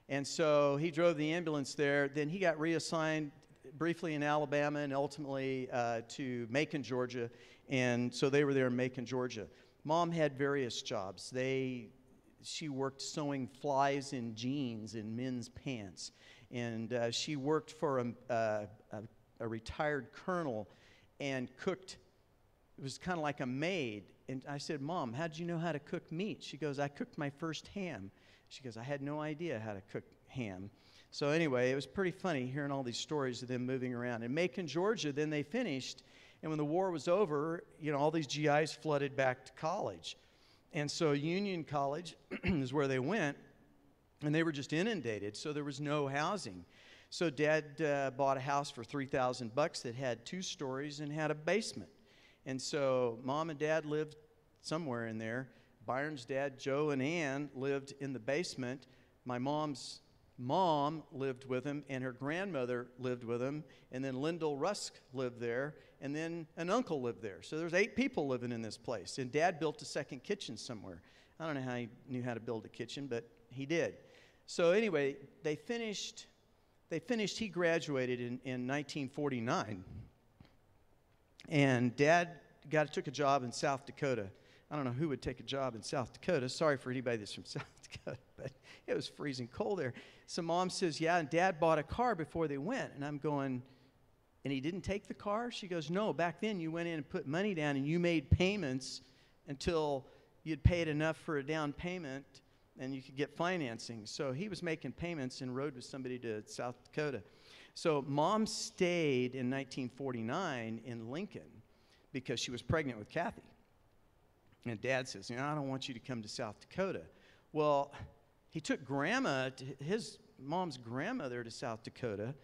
And so he drove the ambulance there. Then he got reassigned briefly in Alabama and ultimately to Macon, Georgia. And so they were there in Macon, Georgia. Mom had various jobs. She worked sewing flies in jeans in men's pants. And she worked for a a retired colonel and cooked. It was kind of like a maid. And I said, Mom, how did you know how to cook meat? She goes, I cooked my first ham. She goes, I had no idea how to cook ham. So anyway, it was pretty funny hearing all these stories of them moving around. In Macon, Georgia, then they finished. And when the war was over, all these GIs flooded back to college. And so Union College is where they went. And they were just inundated, so there was no housing. So Dad bought a house for $3,000 that had 2 stories and had a basement. And so Mom and Dad lived somewhere in there. Byron's dad, Joe, and Ann lived in the basement. My mom's mom lived with him, and her grandmother lived with him. And then Lyndall Rusk lived there, and then an uncle lived there. So there's 8 people living in this place. And Dad built a second kitchen somewhere. I don't know how he knew how to build a kitchen, but he did. So anyway, they finished. He graduated in 1949. And Dad took a job in South Dakota. I don't know who would take a job in South Dakota. Sorry for anybody that's from South Dakota, but it was freezing cold there. So Mom says, yeah, and Dad bought a car before they went. And I'm going, and he didn't take the car? She goes, no, back then you went in and put money down and you made payments until you'd paid enough for a down payment and you could get financing. So he was making payments and rode with somebody to South Dakota. So Mom stayed in 1949 in Lincoln because she was pregnant with Kathy. And Dad says, I don't want you to come to South Dakota. Well, he took his mom's grandmother to South Dakota,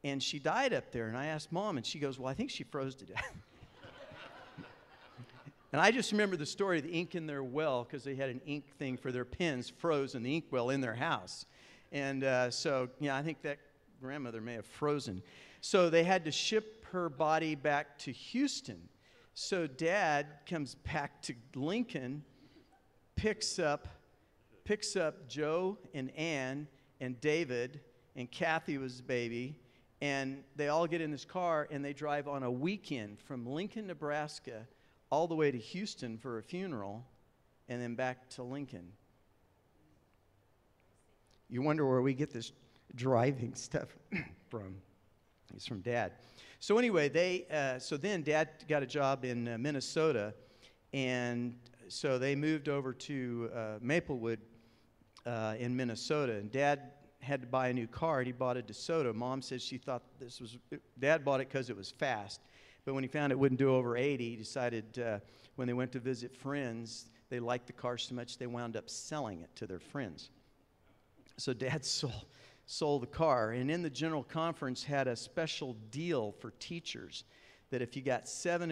and she died up there. And I asked Mom, and she goes, well, I think she froze to death. And I just remember the story of the ink in their well, because they had an ink thing for their pens froze in the ink well in their house. And so, I think that grandmother may have frozen. So they had to ship her body back to Houston. So Dad comes back to Lincoln, picks up Joe and Ann and David, and Kathy was the baby, and they all get in this car and they drive on a weekend from Lincoln, Nebraska, all the way to Houston for a funeral, and then back to Lincoln. You wonder where we get this driving stuff from. It's from Dad. So anyway, then Dad got a job in Minnesota, and so they moved over to Maplewood in Minnesota. And Dad had to buy a new car, and he bought a DeSoto. Mom says she thought Dad bought it because it was fast. But when he found it wouldn't do over 80, he decided when they went to visit friends, they liked the car so much they wound up selling it to their friends. So Dad sold the car, and in the general conference had a special deal for teachers that if you got 6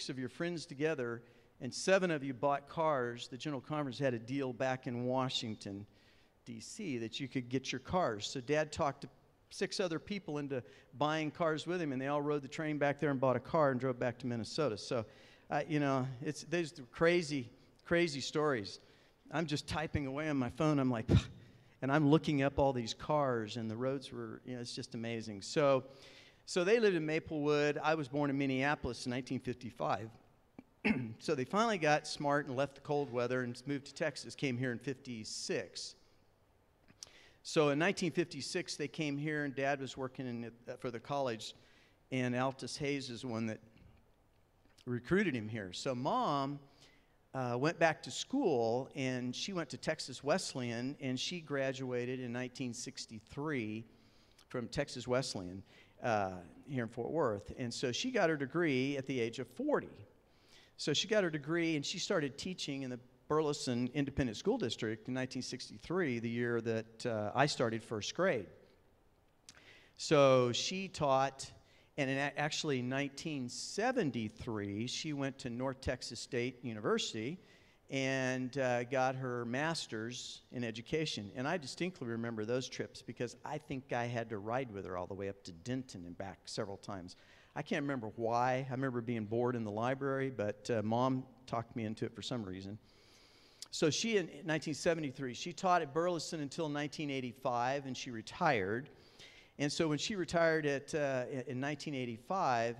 of your friends together and 7 of you bought cars, the general conference had a deal back in Washington, D.C., that you could get your cars. So Dad talked to 6 other people into buying cars with him, and they all rode the train back there and bought a car and drove back to Minnesota. So, these are crazy, crazy stories. I'm just typing away on my phone. I'm like, and I'm looking up all these cars, and the roads were, it's just amazing. So they lived in Maplewood. I was born in Minneapolis in 1955. So they finally got smart and left the cold weather and moved to Texas, came here in 56. So in 1956, they came here, and Dad was working for the college, and Altus Hayes is the one that recruited him here. So Mom went back to school, and she went to Texas Wesleyan, and she graduated in 1963 from Texas Wesleyan here in Fort Worth. And so she got her degree at the age of 40. So she got her degree, and she started teaching in the Burleson Independent School District in 1963, the year that I started first grade. So she taught, and actually in 1973, she went to North Texas State University and got her master's in education. And I distinctly remember those trips because I think I had to ride with her all the way up to Denton and back several times. I can't remember why. I remember being bored in the library, but Mom talked me into it for some reason. So she, in 1973, she taught at Burleson until 1985, and she retired. And so when she retired in 1985,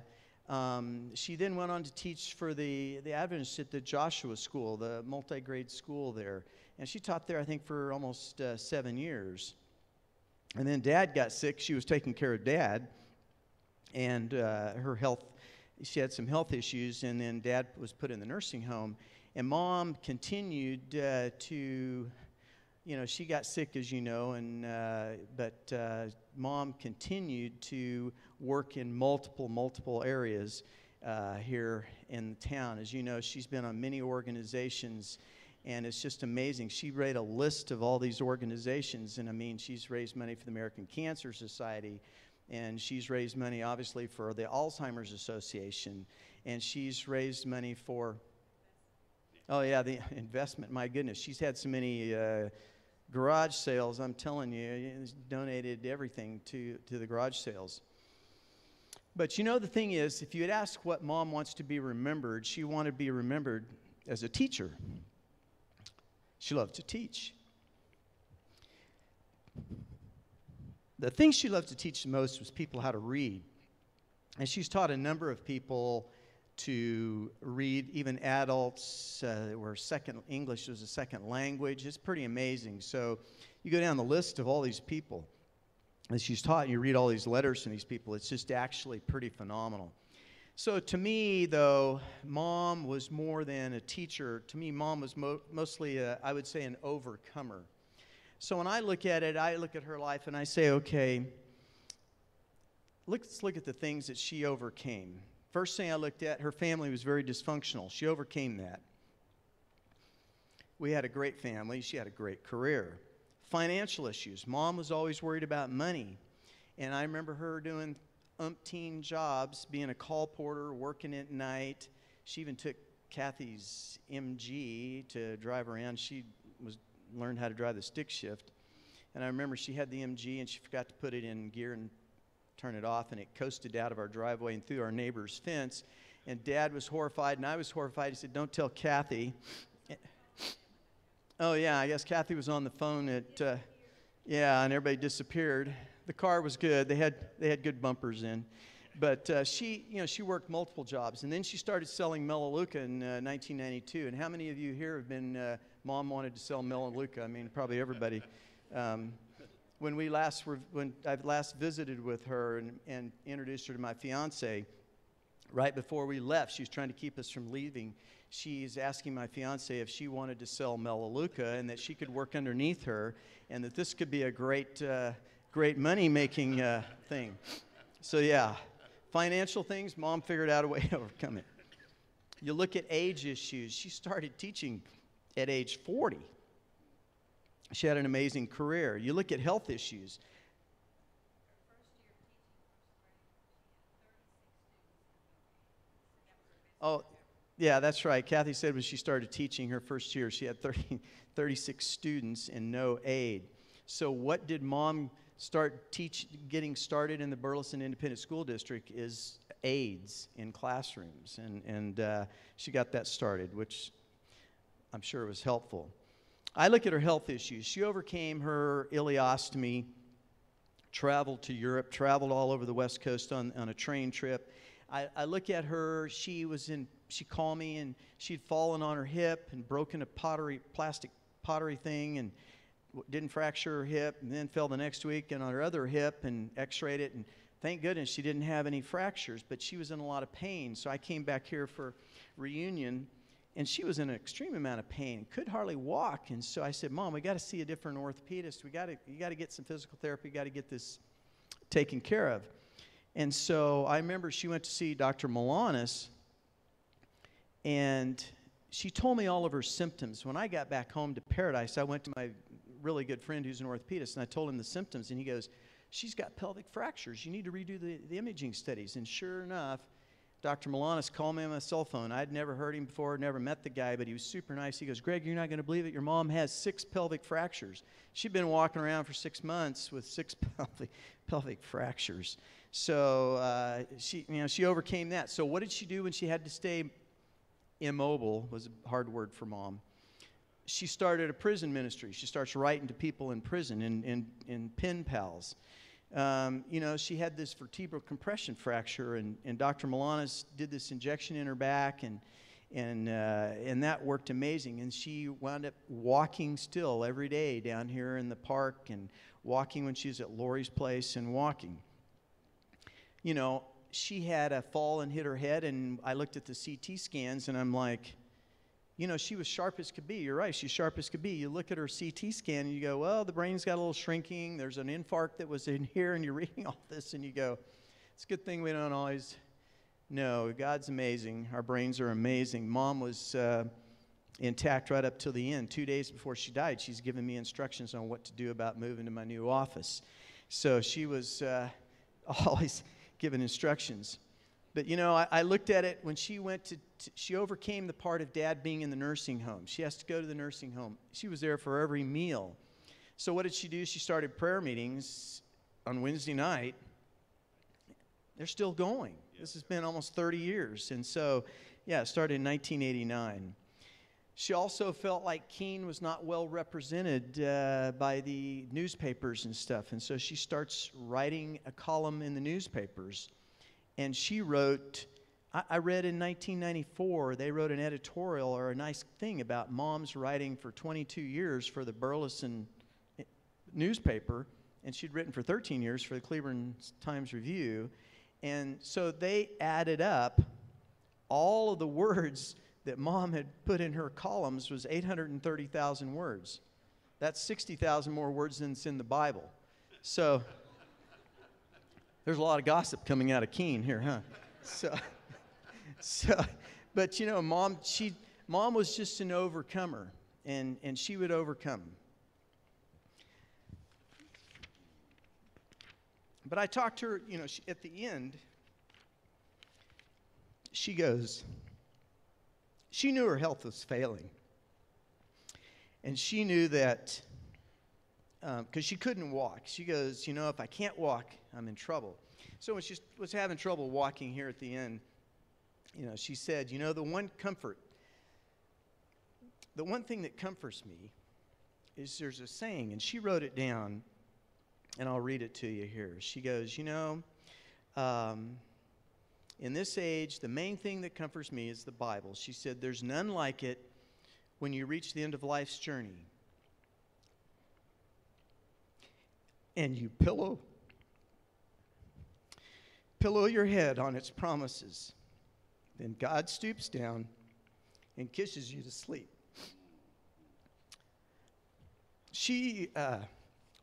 she then went on to teach for the Adventists at the Joshua School, the multi-grade school there. And she taught there, I think, for almost 7 years. And then Dad got sick. She was taking care of Dad. and she had some health issues, and then Dad was put in the nursing home, and Mom continued to, she got sick, as you know, but Mom continued to work in multiple areas here in the town. As you know, she's been on many organizations, and it's just amazing. She made a list of all these organizations, and I mean, she's raised money for the American Cancer Society, and she's raised money, obviously, for the Alzheimer's Association, and she's raised money for, oh yeah, the investment, my goodness. She's had so many garage sales, I'm telling you, donated everything to the garage sales. But the thing is, if you had asked what Mom wants to be remembered, she wanted to be remembered as a teacher. She loved to teach. The thing she loved to teach the most was people how to read. And she's taught a number of people to read, even adults where English was a second language. It's pretty amazing. So you go down the list of all these people that she's taught, and you read all these letters from these people. It's just actually pretty phenomenal. So to me, though, Mom was more than a teacher. To me, Mom was mostly, I would say, an overcomer. So when I look at it, I look at her life and I say, okay, let's look at the things that she overcame. First thing I looked at, her family was very dysfunctional. She overcame that. We had a great family. She had a great career. Financial issues. Mom was always worried about money. And I remember her doing umpteen jobs, being a call porter, working at night. She even took Kathy's MG to drive around. She learned how to drive the stick shift. And I remember she had the MG and she forgot to put it in gear and turn it off, and it coasted out of our driveway and through our neighbor's fence. And Dad was horrified, and I was horrified. He said, "Don't tell Kathy." Oh, yeah, I guess Kathy was on the phone and everybody disappeared. The car was good. They had good bumpers in. But she worked multiple jobs. And then she started selling Melaleuca in 1992. And how many of you here have been, Mom wanted to sell Melaleuca? I mean, probably everybody. When I last visited with her and introduced her to my fiance, right before we left, she was trying to keep us from leaving. She's asking my fiance if she wanted to sell Melaleuca and that she could work underneath her, and that this could be a great money-making thing. So yeah, financial things, Mom figured out a way to overcome it. You look at age issues. She started teaching at age 40. She had an amazing career. You look at health issues. Oh, yeah, that's right. Kathy said when she started teaching her first year, she had 36 students and no aid. So what did Mom getting started in the Burleson Independent School District is aides in classrooms. And she got that started, which I'm sure was helpful. I look at her health issues. She overcame her ileostomy, traveled to Europe, traveled all over the West Coast on a train trip. I look at her, she called me, and she'd fallen on her hip and broken a plastic pottery thing and didn't fracture her hip, and then fell the next week and on her other hip and x-rayed it, and thank goodness she didn't have any fractures, but she was in a lot of pain. So I came back here for reunion, and she was in an extreme amount of pain, could hardly walk. And so I said, "Mom, we got to see a different orthopedist. You got to get some physical therapy. You got to get this taken care of." And so I remember she went to see Dr. Milanis, and she told me all of her symptoms. When I got back home to Paradise, I went to my really good friend who's an orthopedist, and I told him the symptoms, and he goes, "She's got pelvic fractures. You need to redo the imaging studies." And sure enough, Dr. Milanis called me on my cell phone. I'd never heard him before, never met the guy, but he was super nice. He goes, "Greg, you're not going to believe it. Your mom has 6 pelvic fractures." She'd been walking around for 6 months with 6 pelvic fractures. So she overcame that. So what did she do when she had to stay immobile? Was a hard word for Mom. She started a prison ministry. She starts writing to people in prison in pen pals. She had this vertebral compression fracture, and Dr. Milanis did this injection in her back, and that worked amazing. And she wound up walking still every day down here in the park, and walking when she was at Lori's place and walking. she had a fall and hit her head, and I looked at the CT scans, and I'm like, you know, she was sharp as could be. You're right, she's sharp as could be. You look at her CT scan, and you go, well, the brain's got a little shrinking. There's an infarct that was in here, and you're reading all this, and you go, it's a good thing we don't always know. God's amazing. Our brains are amazing. Mom was intact right up till the end. 2 days before she died, she's given me instructions on what to do about moving to my new office. So she was always giving instructions. But, you know, I looked at it when she went she overcame the part of Dad being in the nursing home. She has to go to the nursing home. She was there for every meal. So what did she do? She started prayer meetings on Wednesday night. They're still going. This has been almost 30 years. And so, yeah, it started in 1989. She also felt like Keene was not well represented by the newspapers and stuff. And so she starts writing a column in the newspapers. And she wrote, I read in 1994, they wrote an editorial or a nice thing about moms writing for 22 years for the Burleson newspaper. And she'd written for 13 years for the Cleveland Times-Review. And so they added up all of the words that Mom had put in her columns was 830,000 words. That's 60,000 more words than's in the Bible. So there's a lot of gossip coming out of Keene here, huh? But you know, Mom was just an overcomer, and she would overcome. But I talked to her, you know, at the end, she goes, she knew her health was failing. And she knew that, because she couldn't walk. She goes, you know, if I can't walk, I'm in trouble. So when she was having trouble walking here at the end, you know, she said, you know, the one thing that comforts me is there's a saying, and she wrote it down, and I'll read it to you here. She goes, you know, in this age, the main thing that comforts me is the Bible. She said, there's none like it when you reach the end of life's journey. And you pillow your head on its promises. Then God stoops down and kisses you to sleep. She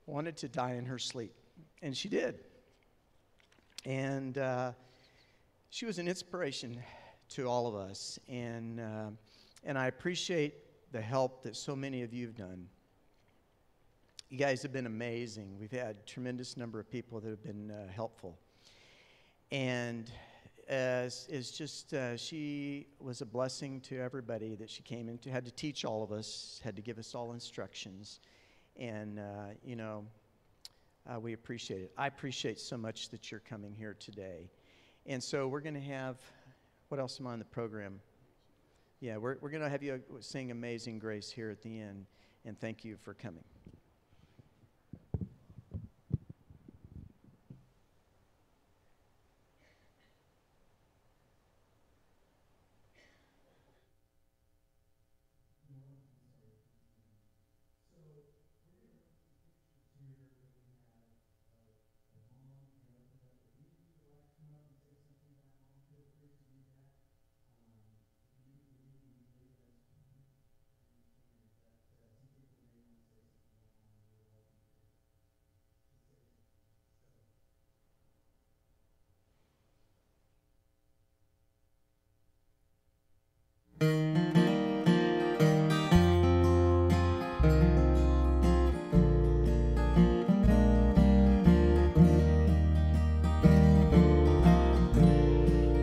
wanted to die in her sleep, and she did. And she was an inspiration to all of us, and I appreciate the help that so many of you have done. You guys have been amazing. We've had a tremendous number of people that have been helpful. And she was a blessing to everybody that she came into, had to teach all of us, had to give us all instructions. And, you know, we appreciate it. I appreciate so much that you're coming here today. And so we're going to have, what else am I on the program? Yeah, we're going to have you sing Amazing Grace here at the end. And thank you for coming.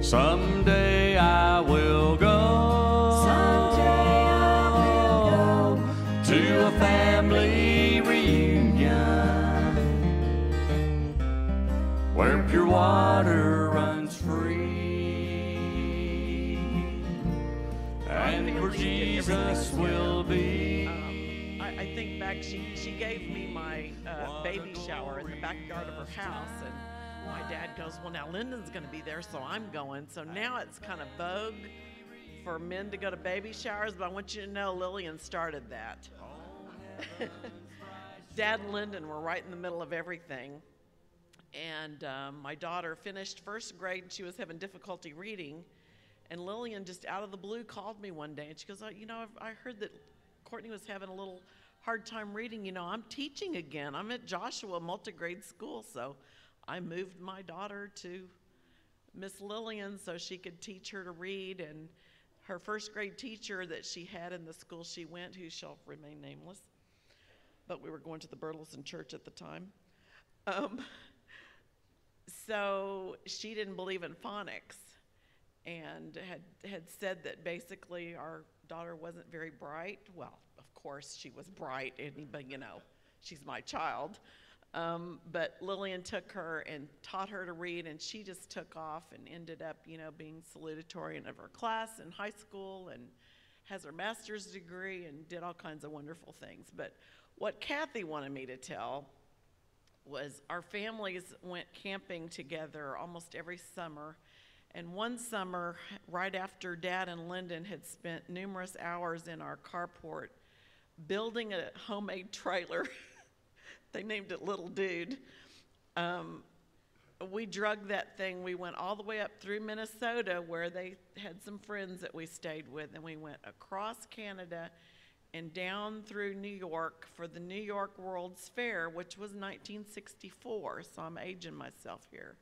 Someday I will go. Someday I will go to a family reunion where pure water runs free and where Jesus will be. I think back, she gave me my baby shower in the backyard of her house, and my dad goes, well, now Lyndon's going to be there, so I'm going. So now it's kind of vogue for men to go to baby showers, but I want you to know Lillian started that. Dad and Lyndon were right in the middle of everything. And my daughter finished first grade, and she was having difficulty reading. And Lillian just out of the blue called me one day, and she goes, you know, I heard that Courtney was having a little hard time reading. You know, I'm teaching again. I'm at Joshua multigrade school, so I moved my daughter to Miss Lillian so she could teach her to read. And her first grade teacher that she had in the school she went, who shall remain nameless, but we were going to the Burleson church at the time. So she didn't believe in phonics, and had said that basically our daughter wasn't very bright. Well, of course she was bright, but you know, she's my child. But Lillian took her and taught her to read, and she just took off and ended up, you know, being salutatorian of her class in high school, and has her master's degree and did all kinds of wonderful things. But what Kathy wanted me to tell was our families went camping together almost every summer. And one summer, right after Dad and Lyndon had spent numerous hours in our carport building a homemade trailer, they named it Little Dude, we drugged that thing. We went all the way up through Minnesota, where they had some friends that we stayed with, and we went across Canada and down through New York for the New York World's Fair, which was 1964, so I'm aging myself here.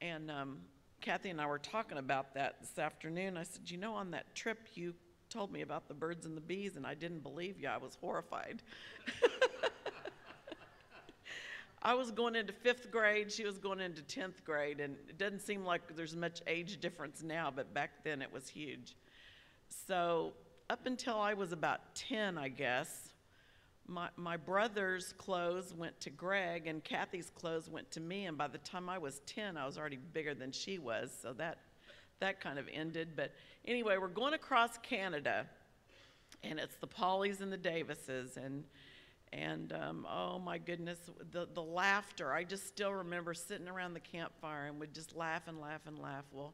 And Kathy and I were talking about that this afternoon. I said, you know, on that trip you told me about the birds and the bees, and I didn't believe you. I was horrified. I was going into 5th grade, she was going into 10th grade, and it doesn't seem like there's much age difference now, but back then it was huge. So up until I was about 10, I guess, my brother's clothes went to Greg, and Kathy's clothes went to me, and by the time I was 10, I was already bigger than she was, so that kind of ended. But anyway, we're going across Canada, and it's the Paulies and the Davises, and oh my goodness, the laughter. I just still remember sitting around the campfire and would just laugh and laugh and laugh. Well,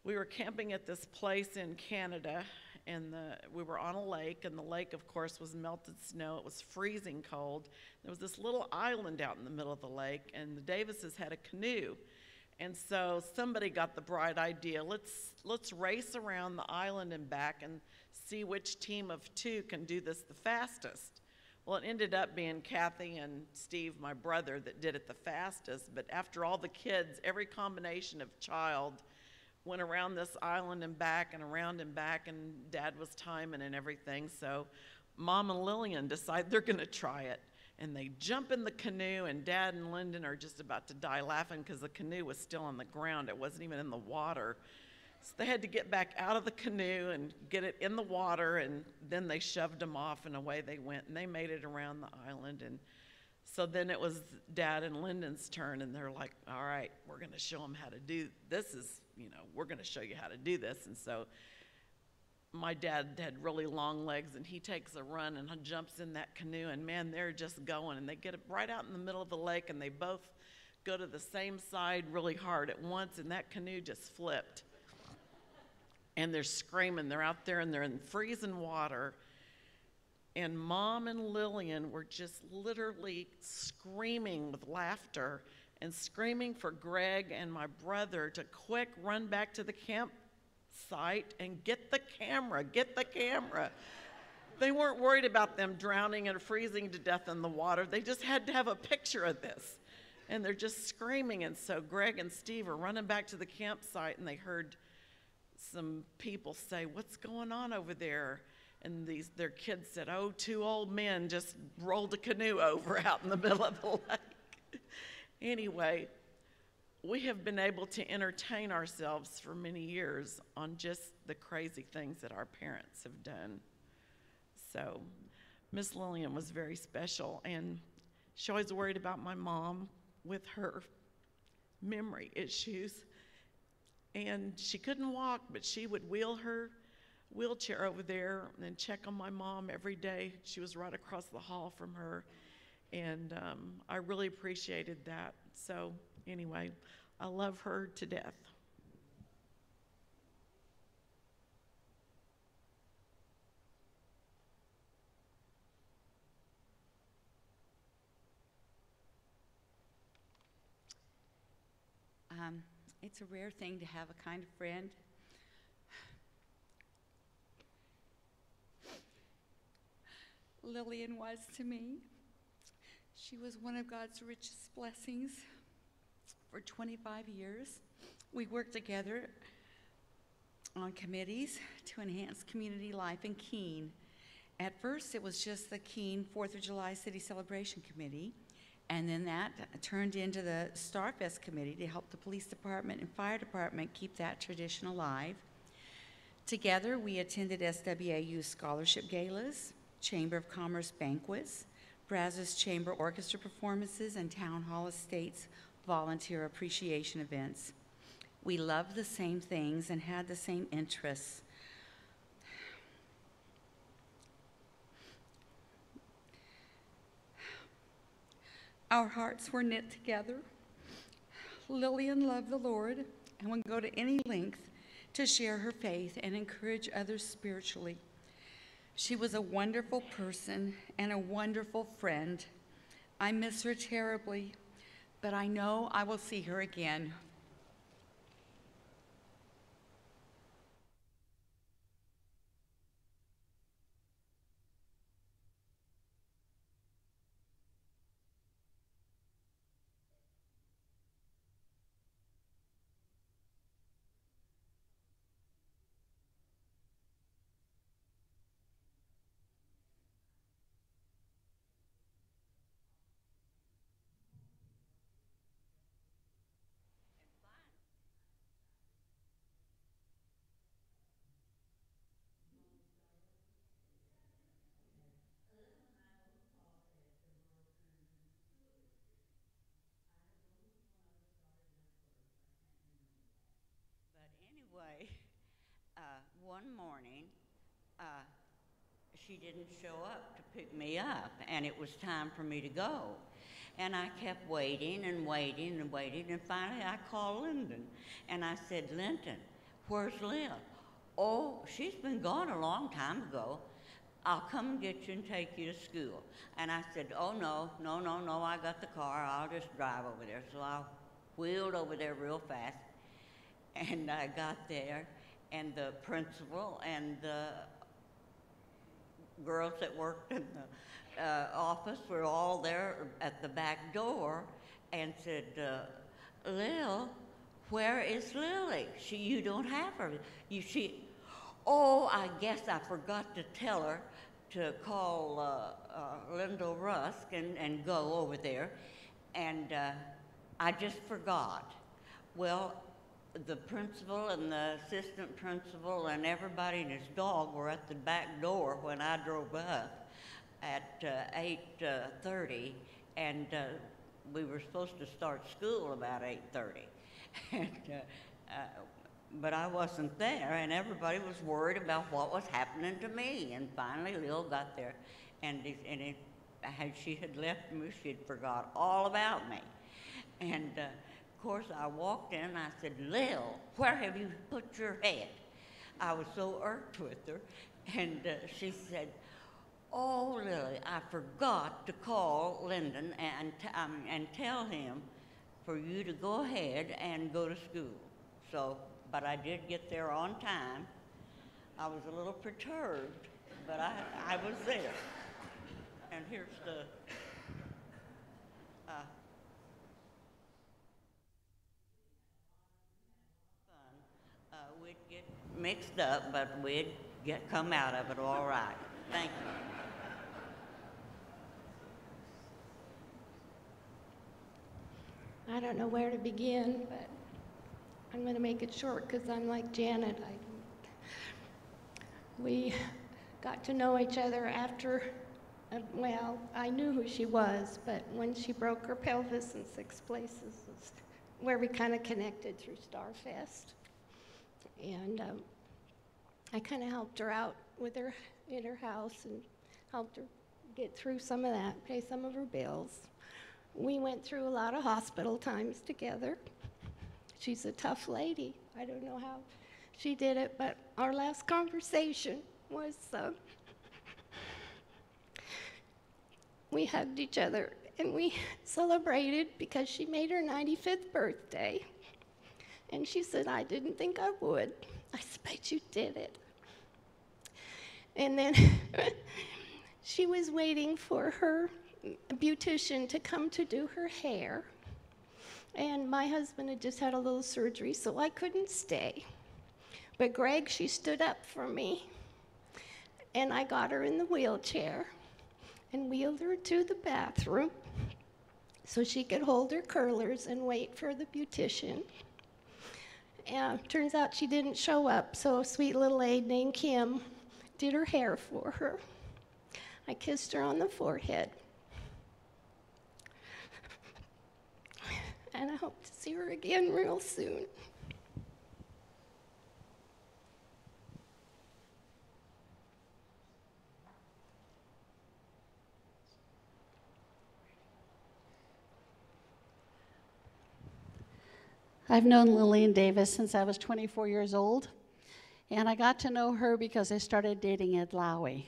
we were camping at this place in Canada, and we were on a lake, and the lake, of course, was melted snow. It was freezing cold. There was this little island out in the middle of the lake, and the Davises had a canoe. And so somebody got the bright idea, let's race around the island and back and see which team of 2 can do this the fastest. Well, it ended up being Kathy and Steve, my brother, that did it the fastest. But after all the kids, every combination of child went around this island and back and around and back, and Dad was timing and everything. So Mom and Lillian decide they're going to try it. And they jump in the canoe, and Dad and Lyndon are just about to die laughing because the canoe was still on the ground. It wasn't even in the water. So they had to get back out of the canoe and get it in the water, and then they shoved them off, and away they went, and they made it around the island. And so then it was Dad and Lyndon's turn, and they're like, all right, we're going to show them how to do this. We're going to show you how to do this. And so my dad had really long legs, and he takes a run and jumps in that canoe, and man, they're just going, and they get it right out in the middle of the lake, and they both go to the same side really hard at once, and that canoe just flipped. And they're screaming. They're out there, and they're in freezing water. And Mom and Lillian were just literally screaming with laughter and screaming for Greg and my brother to quick run back to the campsite and get the camera, get the camera. They weren't worried about them drowning and freezing to death in the water. They just had to have a picture of this. And they're just screaming. And so Greg and Steve are running back to the campsite, and they heard some people say, what's going on over there? And their kids said, oh, 2 old men just rolled a canoe over out in the middle of the lake. Anyway, we have been able to entertain ourselves for many years on just the crazy things that our parents have done. So Miss Lillian was very special, and she always worried about my mom with her memory issues. And she couldn't walk, but she would wheel her wheelchair over there and check on my mom every day. She was right across the hall from her, and I really appreciated that. So anyway, I love her to death. It's a rare thing to have a kind of friend. Lillian was to me. She was one of God's richest blessings. For 25 years, we worked together on committees to enhance community life in Keene. At first, it was just the Keene 4th of July City Celebration Committee, and then that turned into the Starfest Committee to help the police department and fire department keep that tradition alive. Together, we attended SWAU scholarship galas, Chamber of Commerce banquets, Brazos Chamber orchestra performances, and Town Hall Estates volunteer appreciation events. We loved the same things and had the same interests. Our hearts were knit together. Lillian loved the Lord and would go to any length to share her faith and encourage others spiritually. She was a wonderful person and a wonderful friend. I miss her terribly, but I know I will see her again. But anyway, one morning, she didn't show up to pick me up, and it was time for me to go. And I kept waiting and waiting and waiting, and finally I called Lyndon, and I said, Lyndon, where's Lil? Oh, she's been gone a long time ago. I'll come and get you and take you to school. And I said, oh, no, I got the car. I'll just drive over there. So I wheeled over there real fast, and I got there, and the principal and the girls that worked in the office were all there at the back door and said, Lil, where is Lily? You don't have her. Oh, I guess I forgot to tell her to call Lyndall Rusk and go over there, and I just forgot. Well, the principal and the assistant principal and everybody and his dog were at the back door when I drove up at 8:30, and we were supposed to start school about 8:30. And, but I wasn't there, and everybody was worried about what was happening to me. And finally, Lil got there, and she had left me, she'd forgot all about me. And of course, I walked in and I said, Lil, where have you put your head? I was so irked with her. And she said, oh, Lily, I forgot to call Lyndon and tell him for you to go ahead and go to school. So, but I did get there on time. I was a little perturbed, but I was there. And here's the we'd get mixed up, but we'd come out of it all right. Thank you. I don't know where to begin, but I'm going to make it short because I'm like Janet. We got to know each other after, well, I knew who she was, but when she broke her pelvis in 6 places is where we kind of connected through Starfest. And I kind of helped her out with her in her house and helped her get through some of that, pay some of her bills. We went through a lot of hospital times together. She's a tough lady. I don't know how she did it, but our last conversation was we hugged each other and we celebrated because she made her 95th birthday. And she said, I didn't think I would. I said, but you did it. And then she was waiting for her beautician to come to do her hair. And my husband had just had a little surgery, so I couldn't stay. But Greg, she stood up for me. And I got her in the wheelchair and wheeled her to the bathroom so she could hold her curlers and wait for the beautician. And turns out she didn't show up, so a sweet little aide named Kim did her hair for her. I kissed her on the forehead. And I hope to see her again real soon. I've known Lillian Davis since I was 24 years old, and I got to know her because I started dating Ed Lowy.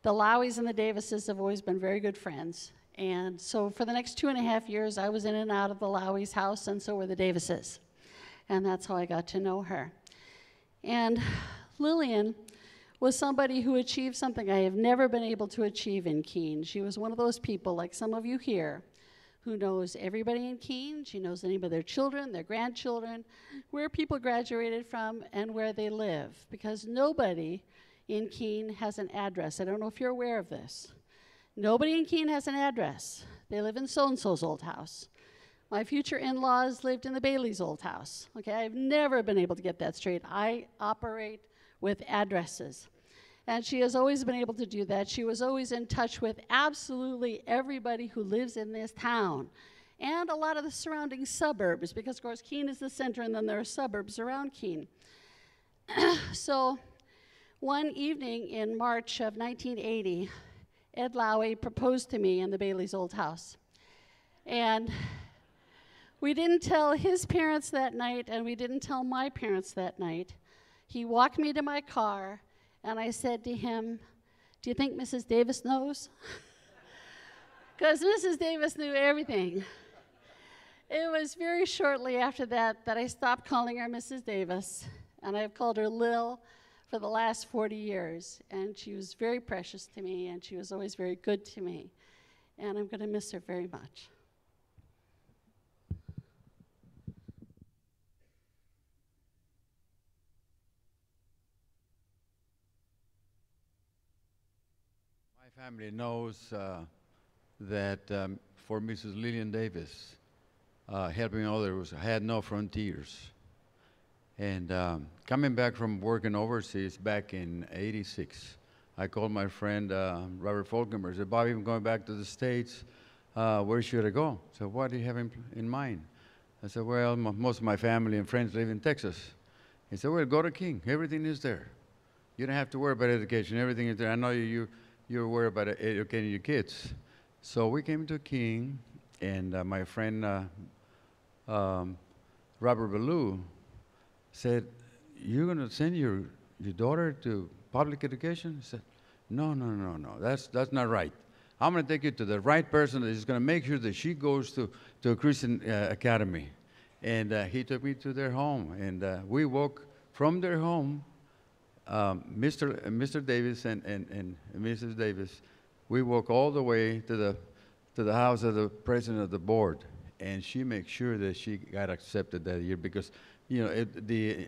The Loweys and the Davises have always been very good friends, and so for the next 2.5 years, I was in and out of the Loweys' house, and so were the Davises, and that's how I got to know her. And Lillian was somebody who achieved something I have never been able to achieve in Keene. She was one of those people, like some of you here, who knows everybody in Keene. She knows the name of their children, their grandchildren, where people graduated from, and where they live, because nobody in Keene has an address. I don't know if you're aware of this. Nobody in Keene has an address. They live in so-and-so's old house. My future in-laws lived in the Bailey's old house. Okay, I've never been able to get that straight. I operate with addresses. And she has always been able to do that. She was always in touch with absolutely everybody who lives in this town and a lot of the surrounding suburbs, because, of course, Keene is the center, and then there are suburbs around Keene. So one evening in March of 1980, Ed Lowy proposed to me in the Bailey's old house. And we didn't tell his parents that night, and we didn't tell my parents that night. He walked me to my car, and I said to him, do you think Mrs. Davis knows? Because Mrs. Davis knew everything. It was very shortly after that that I stopped calling her Mrs. Davis, and I've called her Lil for the last 40 years. And she was very precious to me, and she was always very good to me. And I'm going to miss her very much. My family knows that for Mrs. Lillian Davis, helping others had no frontiers. And coming back from working overseas back in '86, I called my friend Robert Folkenberg. I said, Bobby, I'm going back to the States. Where should I go? So what do you have in mind? I said, well, most of my family and friends live in Texas. He said, well, go to King. Everything is there. You don't have to worry about education. Everything is there. I know you're worried about educating your kids. So we came to King, and my friend Robert Ballou said, you're going to send your daughter to public education? I said, no, that's not right. I'm going to take you to the right person that is going to make sure that she goes to a Christian academy. And he took me to their home, and we walked from their home, Mr. Davis and Mrs. Davis, we walk all the way to the house of the president of the board, and she makes sure that she got accepted that year because, you know, the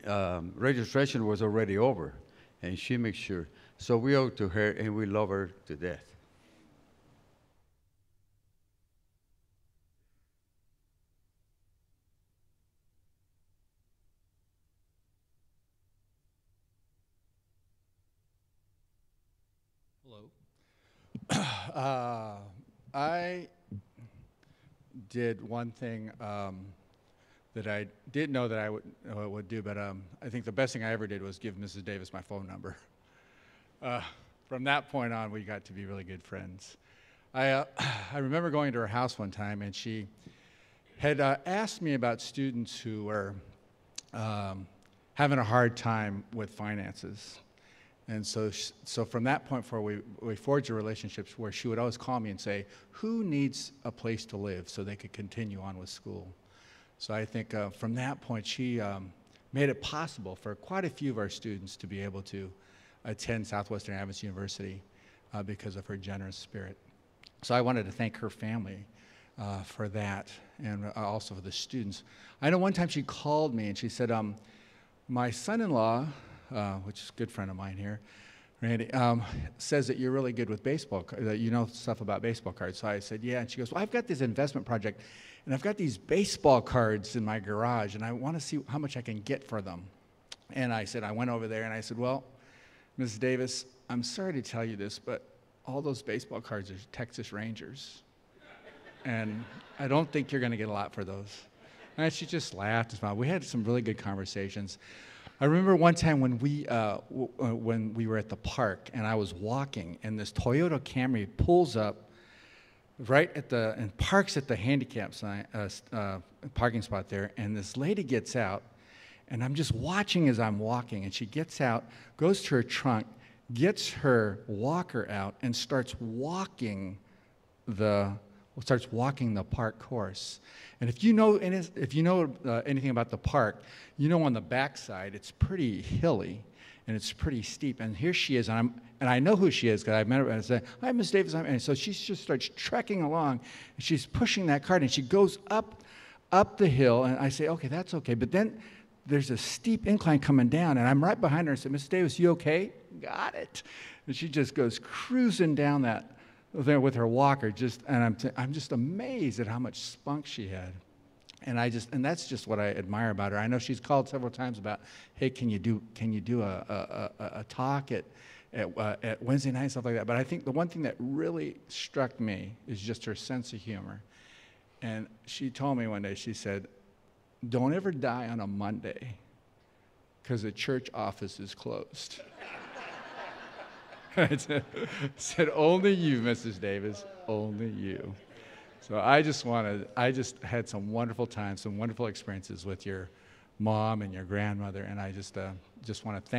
registration was already over, and she makes sure. So we owe to her, and we love her to death. I did one thing that I didn't know that I would do, but I think the best thing I ever did was give Mrs. Davis my phone number. From that point on, we got to be really good friends. I remember going to her house one time, and she had asked me about students who were having a hard time with finances. And so from that point forward, we forged a relationship where she would always call me and say, who needs a place to live so they could continue on with school? So I think from that point, she made it possible for quite a few of our students to be able to attend Southwestern Adventist University because of her generous spirit. So I wanted to thank her family for that, and also for the students. I know one time she called me and she said, my son-in-law, which is a good friend of mine here, Randy, says that you're really good with baseball, that you know stuff about baseball cards. So I said, yeah. And she goes, well, I've got this investment project, and I've got these baseball cards in my garage, and I want to see how much I can get for them. And I said, I went over there, and I said, well, Mrs. Davis, I'm sorry to tell you this, but all those baseball cards are Texas Rangers. And I don't think you're going to get a lot for those. And she just laughed and smiled. We had some really good conversations. I remember one time when we were at the park and I was walking, and this Toyota Camry pulls up right at and parks at the handicap sign, parking spot there, and this lady gets out, and I'm just watching as I'm walking, and she gets out, goes to her trunk, gets her walker out, and starts walking the park course. And if you know anything about the park, you know on the backside it's pretty hilly and it's pretty steep. And here she is, and I know who she is because I met her and I said, "Hi, Miss Davis." And so she just starts trekking along, and she's pushing that cart, and she goes up the hill. And I say, "Okay, that's okay." But then there's a steep incline coming down, and I'm right behind her. I said, "Miss Davis, you okay?" "Got it." And she just goes cruising down that there with her walker, and I'm just amazed at how much spunk she had, and that's just what I admire about her. I know she's called several times about, hey, can you do a talk at Wednesday night, stuff like that. But I think the one thing that really struck me is just her sense of humor. And she told me one day, she said, "Don't ever die on a Monday, because the church office is closed." I said, "Only you, Mrs. Davis, only you." So I just had some wonderful times, some wonderful experiences with your mom and your grandmother, and I just want to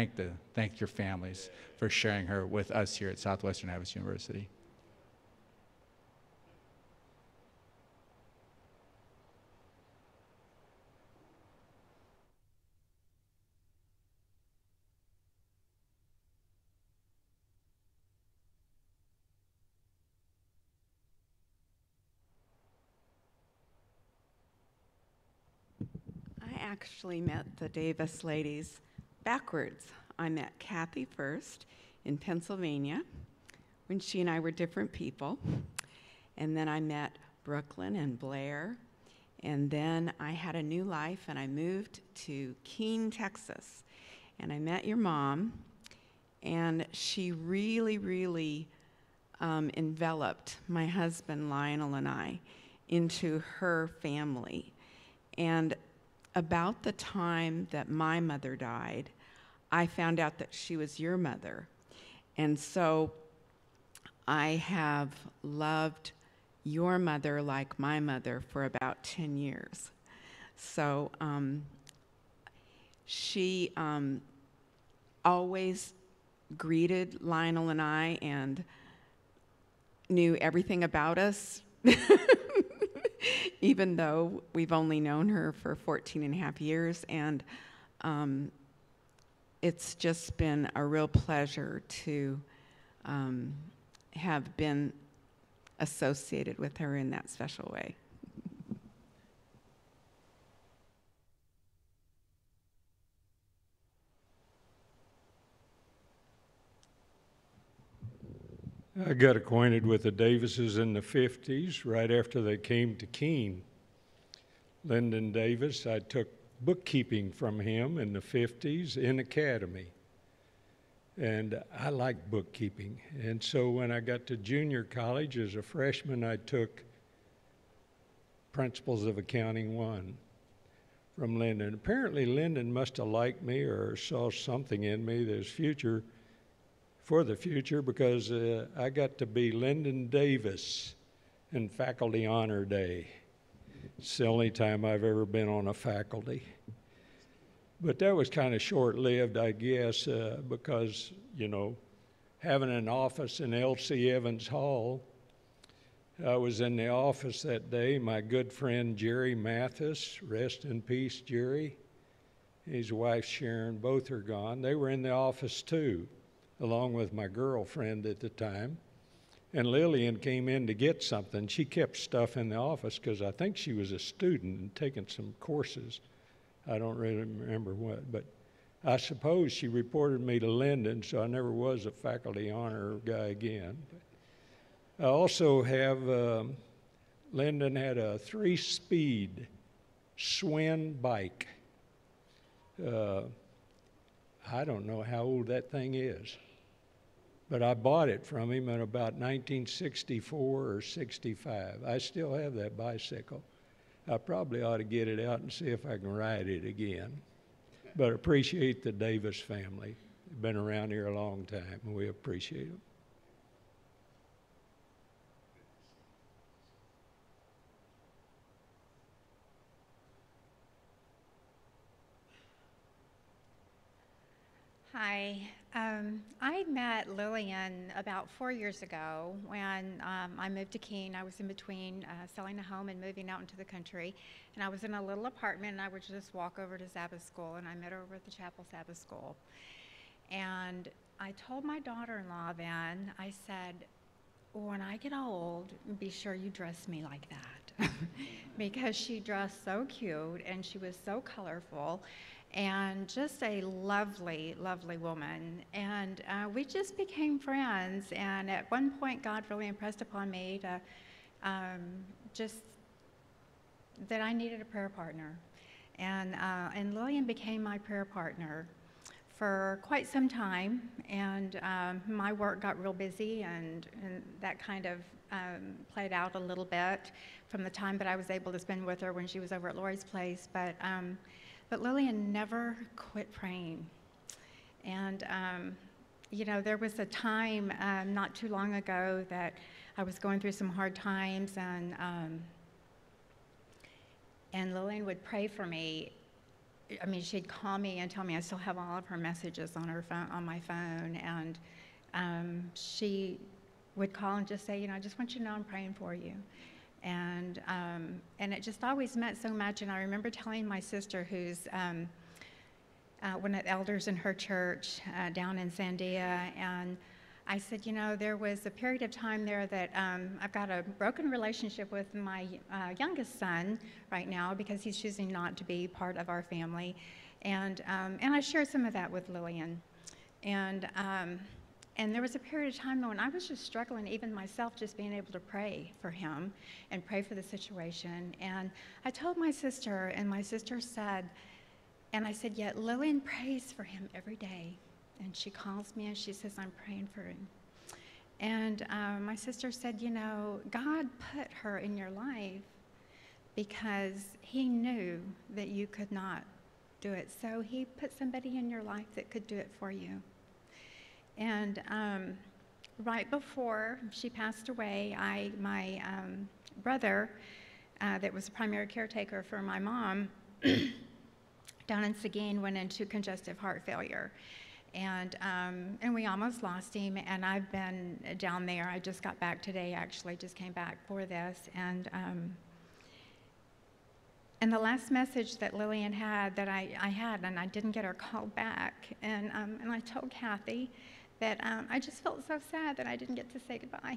thank your families for sharing her with us here at Southwestern Adventist University. I actually met the Davis ladies backwards. I met Kathy first in Pennsylvania when she and I were different people. And then I met Brooklyn and Blair. And then I had a new life and I moved to Keene, Texas. And I met your mom, and she really, really enveloped my husband Lionel and I into her family. And about the time that my mother died, I found out that she was your mother. And so I have loved your mother like my mother for about 10 years. So she always greeted Lionel and I and knew everything about us. Even though we've only known her for 14 and a half years. And it's just been a real pleasure to have been associated with her in that special way. I got acquainted with the Davises in the 50s, right after they came to Keene. Lyndon Davis, I took bookkeeping from him in the 50s in Academy. And I liked bookkeeping. And so when I got to junior college as a freshman, I took Principles of Accounting 1 from Lyndon. Apparently Lyndon must have liked me or saw something in me that's for the future, because I got to be Lyndon Davis in Faculty Honor Day. It's the only time I've ever been on a faculty. But that was kind of short-lived, I guess, because, having an office in L.C. Evans Hall, I was in the office that day. My good friend Jerry Mathis, rest in peace, Jerry. His wife Sharon, both are gone. They were in the office too, along with my girlfriend at the time. And Lillian came in to get something. She kept stuff in the office because I think she was a student and taking some courses. I don't really remember what, but I suppose she reported me to Lyndon, so I never was a faculty honor guy again. I also have, Lyndon had a 3-speed Schwinn bike. I don't know how old that thing is, but I bought it from him in about 1964 or 65. I still have that bicycle. I probably ought to get it out and see if I can ride it again. But appreciate the Davis family. They've been around here a long time, and we appreciate them. Hi. I met Lillian about 4 years ago when I moved to Keene. I was in between selling a home and moving out into the country. And I was in a little apartment, and I would just walk over to Sabbath school, and I met her over at the Chapel Sabbath School. And I told my daughter-in-law then, I said, when I get old, be sure you dress me like that. Because she dressed so cute, and she was so colorful, and just a lovely, lovely woman. And we just became friends. And at one point, God really impressed upon me to just that I needed a prayer partner. And Lillian became my prayer partner for quite some time. And my work got real busy, and that kind of played out a little bit from the time that I was able to spend with her when she was over at Lori's place. But Lillian never quit praying. And, you know, there was a time not too long ago that I was going through some hard times, and Lillian would pray for me. I mean, she'd call me and tell me I still have all of her messages on her phone, on my phone, and she would call and just say, you know, I just want you to know I'm praying for you. And it just always meant so much. And I remember telling my sister, who's one of the elders in her church down in Sandia, and I said, you know, there was a period of time there that I've got a broken relationship with my youngest son right now because he's choosing not to be part of our family. And I shared some of that with Lillian. And there was a period of time when I was just struggling, even myself, just being able to pray for him and pray for the situation. And I told my sister, and my sister said, and I said, yeah, Lillian prays for him every day. And she calls me and she says, I'm praying for him. And my sister said, you know, God put her in your life because he knew that you could not do it. So he put somebody in your life that could do it for you. And right before she passed away, my brother, that was a primary caretaker for my mom, down in Seguin, went into congestive heart failure. And we almost lost him, and I've been down there. I just got back today, actually, just came back for this. And the last message that Lillian had that I had, and I didn't get her call back, and I told Kathy that I just felt so sad that I didn't get to say goodbye.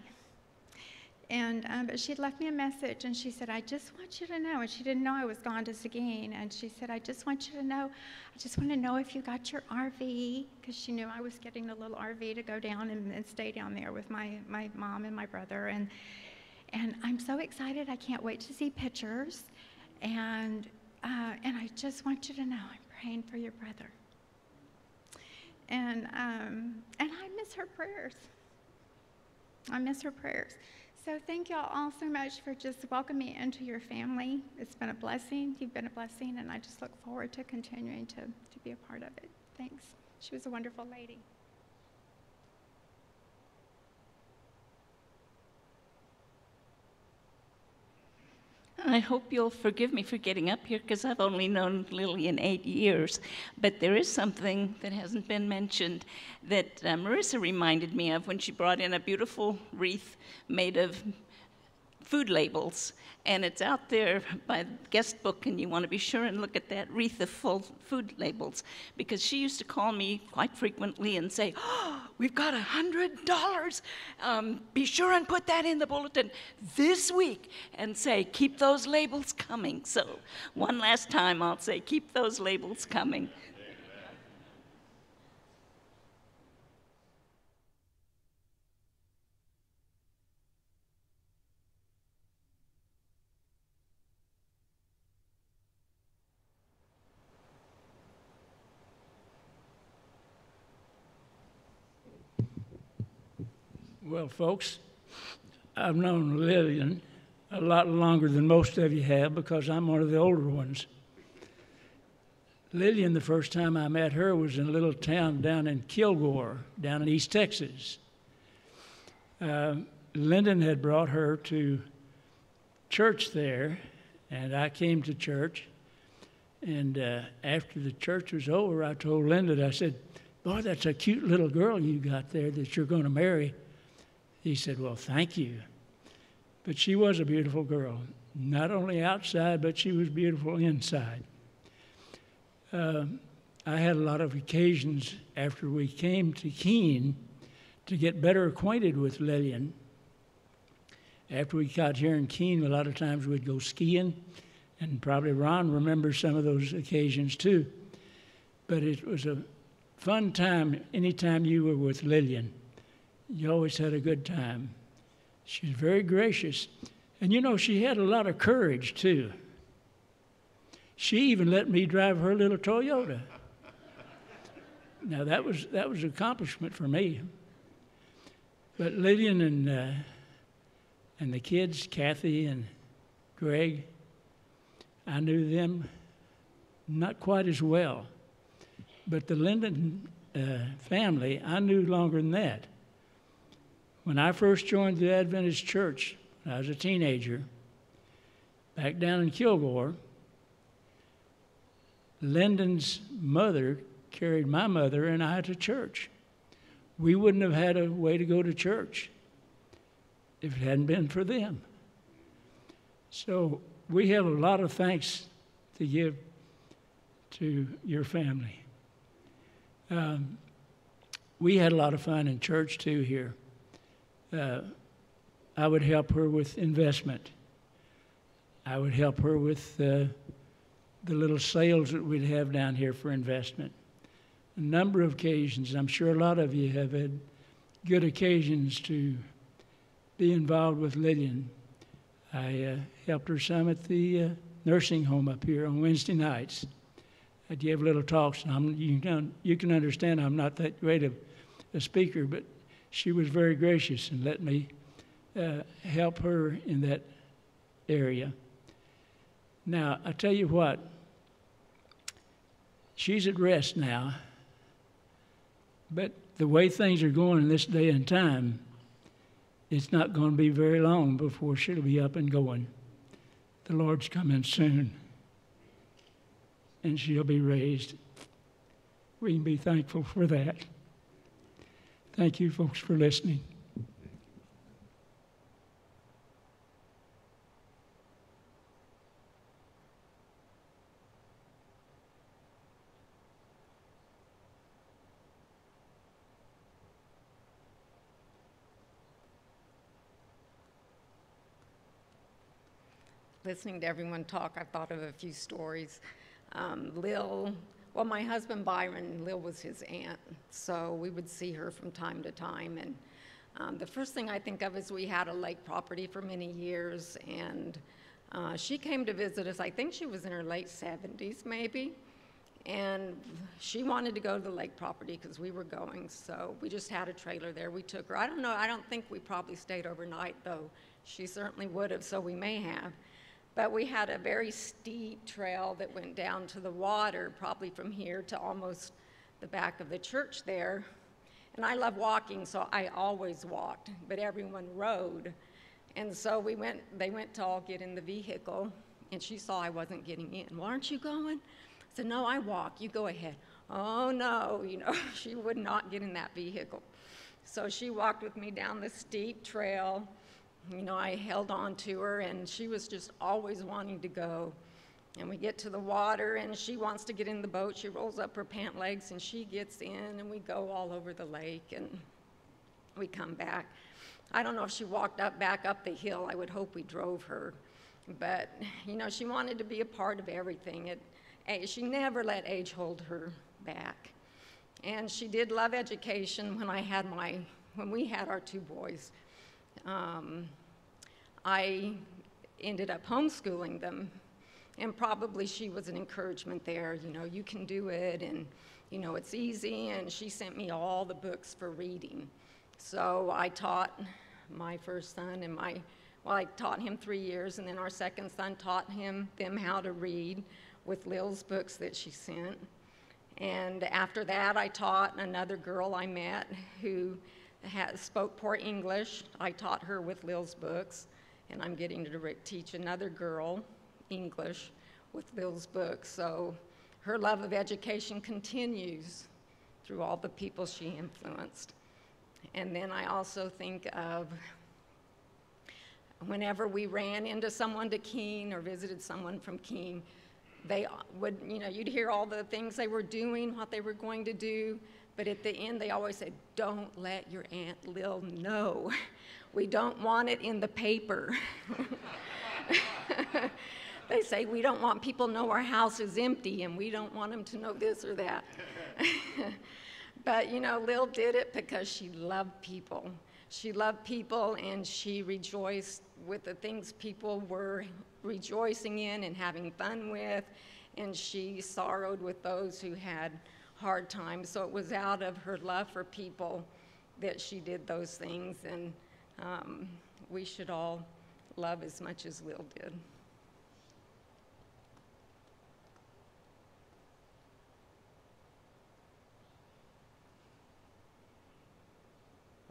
And but she'd left me a message, and she said, I just want you to know, and she didn't know I was gone to Seguin, and she said, I just want you to know, I just want to know if you got your RV, because she knew I was getting a little RV to go down and stay down there with my mom and my brother. And I'm so excited, I can't wait to see pictures. And I just want you to know I'm praying for your brother. And I miss her prayers. I miss her prayers. So thank y'all all so much for just welcoming me into your family. It's been a blessing. You've been a blessing, and I just look forward to continuing to be a part of it. Thanks. She was a wonderful lady. I hope you'll forgive me for getting up here because I've only known Lillian 8 years. But there is something that hasn't been mentioned that Marissa reminded me of when she brought in a beautiful wreath made of food labels, and it's out there by the guest book, and you want to be sure and look at that wreath of full food labels, because she used to call me quite frequently and say, "Oh, we've got $100. Be sure and put that in the bulletin this week," and say, "Keep those labels coming." So one last time I'll say, keep those labels coming. Well, folks, I've known Lillian a lot longer than most of you have because I'm one of the older ones. Lillian, the first time I met her was in a little town down in Kilgore, down in East Texas. Lyndon had brought her to church there, and I came to church. And after the church was over, I told Lyndon, I said, "Boy, that's a cute little girl you got there that you're going to marry." He said, "Well, thank you." But she was a beautiful girl, not only outside, but she was beautiful inside. I had a lot of occasions after we came to Keene to get better acquainted with Lillian. After we got here in Keene, a lot of times we'd go skiing, and probably Ron remembers some of those occasions too. But it was a fun time anytime you were with Lillian. You always had a good time. She was very gracious. And you know, she had a lot of courage, too. She even let me drive her little Toyota. Now, that was an accomplishment for me. But Lillian and the kids, Kathy and Greg, I knew them not quite as well. But the Linden family, I knew longer than that. When I first joined the Adventist church, when I was a teenager, back down in Kilgore, Lyndon's mother carried my mother and I to church. We wouldn't have had a way to go to church if it hadn't been for them. So we have a lot of thanks to give to your family. We had a lot of fun in church too here. I would help her with investment. I would help her with the little sales that we'd have down here for investment. A number of occasions, I'm sure a lot of you have had good occasions to be involved with Lillian. I helped her some at the nursing home up here on Wednesday nights. I give little talks, and you can understand I'm not that great of a speaker, but she was very gracious and let me help her in that area. Now, I tell you what, she's at rest now, but the way things are going in this day and time, it's not going to be very long before she'll be up and going. The Lord's coming soon, and she'll be raised. We can be thankful for that. Thank you, folks, for listening. Listening to everyone talk, I thought of a few stories. Well, my husband Byron, Lil was his aunt, so we would see her from time to time. And the first thing I think of is we had a lake property for many years, and she came to visit us. I think she was in her late 70s, maybe. And she wanted to go to the lake property because we were going, so we just had a trailer there. We took her. I don't know, I don't think we probably stayed overnight, though. She certainly would have, so we may have. But we had a very steep trail that went down to the water, probably from here to almost the back of the church there. And I love walking, so I always walked, but everyone rode. And so they went to all get in the vehicle, and she saw I wasn't getting in. "Well, aren't you going?" I said, "No, I walk, you go ahead." Oh no, she would not get in that vehicle. So she walked with me down the steep trail, You know, I held on to her, and she was just always wanting to go. And we get to the water, and she wants to get in the boat. She rolls up her pant legs, and she gets in, and we go all over the lake, and we come back. I don't know if she walked back up the hill. I would hope we drove her. But, you know, she wanted to be a part of everything. She never let age hold her back. And she did love education when we had our two boys. I ended up homeschooling them, and probably she was an encouragement there. You know, you can do it, and, you know, it's easy, and she sent me all the books for reading. So I taught my first son, and I taught him 3 years, and then our second son taught them how to read with Lil's books that she sent. And after that, I taught another girl I met who spoke poor English. I taught her with Lil's books, and I'm getting to teach another girl English with Lil's books. So her love of education continues through all the people she influenced. And then I also think of whenever we ran into someone to Keene or visited someone from Keene, they would, you know, you'd hear all the things they were doing, what they were going to do, but at the end they always said, don't let your Aunt Lil know. We don't want it in the paper. They say, we don't want people to know our house is empty, and we don't want them to know this or that. But, you know, Lil did it because she loved people. She loved people, and she rejoiced with the things people were rejoicing in and having fun with, and she sorrowed with those who had hard times. So it was out of her love for people that she did those things, and we should all love as much as Lil did.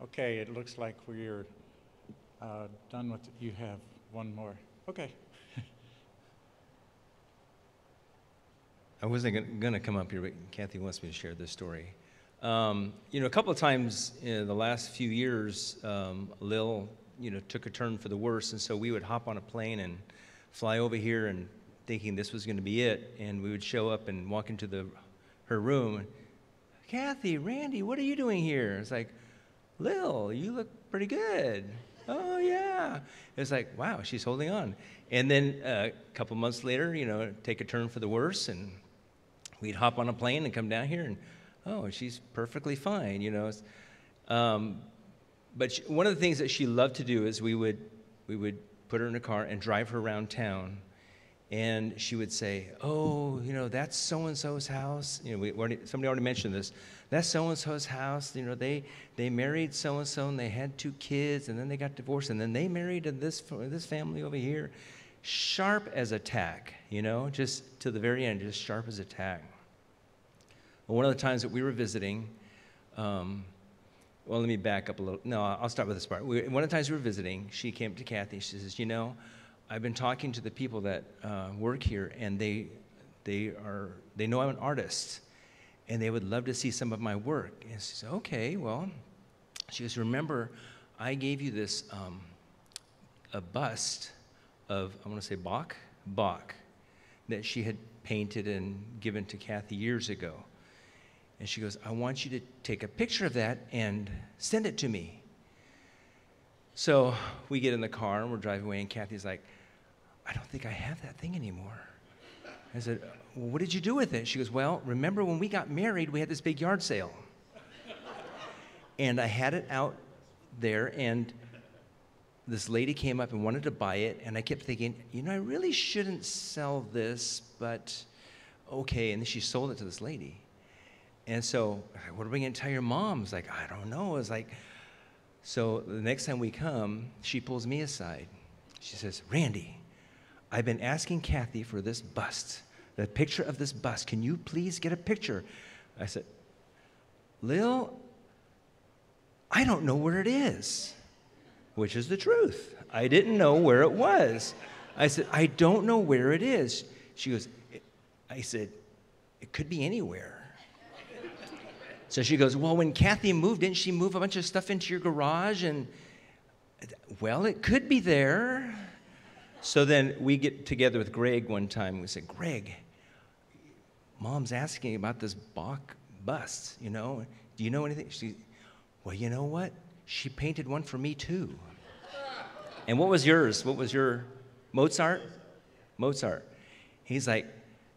Okay, it looks like we're done with, you have one more. Okay. I wasn't going to come up here, but Kathy wants me to share this story. You know, a couple of times in the last few years, Lil, you know, took a turn for the worse, and so we would hop on a plane and fly over here and thinking this was going to be it, and we would show up and walk into her room. Kathy, Randy, what are you doing here? It's like, Lil, you look pretty good. Oh, yeah. It's like, wow, she's holding on. And then a couple months later, you know, take a turn for the worse, and we'd hop on a plane and come down here, and, oh, she's perfectly fine, you know. But one of the things that she loved to do is we would put her in a car and drive her around town, and she would say, oh, you know, that's so-and-so's house. You know, somebody already mentioned this. That's so-and-so's house. You know, they married so-and-so, and they had 2 kids, and then they got divorced, and then they married this family over here. Sharp as a tack, you know, just to the very end, just sharp as a tack. Well, one of the times that we were visiting, well, let me back up a little. No, I'll start with this part. One of the times we were visiting, she came to Kathy. She says, you know, I've been talking to the people that work here, and they know I'm an artist, and they would love to see some of my work. And she said, okay, well, she goes, remember, I gave you this, a bust of, I want to say Bach, that she had painted and given to Kathy years ago. And she goes, I want you to take a picture of that and send it to me. So we get in the car and we're driving away, and Kathy's like, I don't think I have that thing anymore. I said, well, what did you do with it? She goes, well, remember when we got married, we had this big yard sale. And I had it out there, and this lady came up and wanted to buy it, and I kept thinking, you know, I really shouldn't sell this, but okay. And then she sold it to this lady. And so, what are we going to tell your mom? It's like, I don't know. It's like, so the next time we come, she pulls me aside. She says, Randy, I've been asking Kathy for this bust, the picture of this bust. Can you please get a picture? I said, Lil, I don't know where it is, which is the truth. I didn't know where it was. I said, I don't know where it is. She goes, I said, it could be anywhere. So she goes, well, when Kathy moved, didn't she move a bunch of stuff into your garage? And Well, it could be there. So then we get together with Greg one time. We said, Greg, Mom's asking about this Bach bust, you know. Do you know anything? Well, you know what? She painted one for me too. And what was yours? What was your Mozart? Mozart. He's like,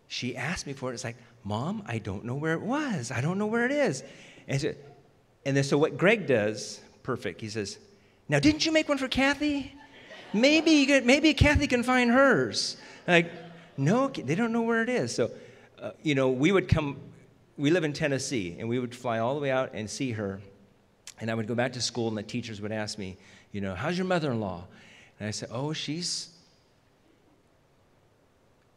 she asked me for it. It's like, Mom, I don't know where it was. I don't know where it is. And then so what Greg does, perfect, he says, now didn't you make one for Kathy? Maybe Kathy can find hers. Like, no, they don't know where it is. So, you know, we live in Tennessee, and we would fly all the way out and see her. And I would go back to school, and the teachers would ask me, you know, how's your mother-in-law? And I said, oh, she's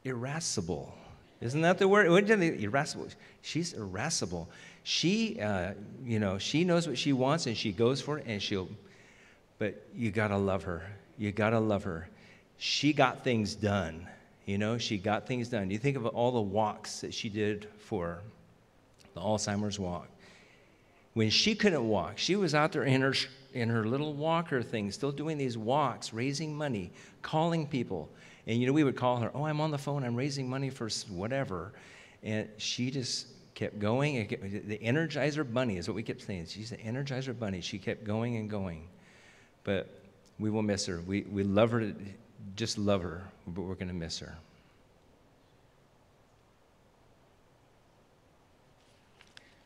irascible. Isn't that the word? Irascible. She's irascible. She, you know, she knows what she wants, and she goes for it, and but you gotta love her. You gotta love her. She got things done. You know, she got things done. You think of all the walks that she did for the Alzheimer's walk. When she couldn't walk, she was out there in her little walker thing, still doing these walks, raising money, calling people. And, you know, we would call her, oh, I'm on the phone, I'm raising money for whatever. And she just kept going. The Energizer Bunny is what we kept saying. She's the Energizer Bunny. She kept going and going. But we will miss her. We love her, just love her, but we're going to miss her.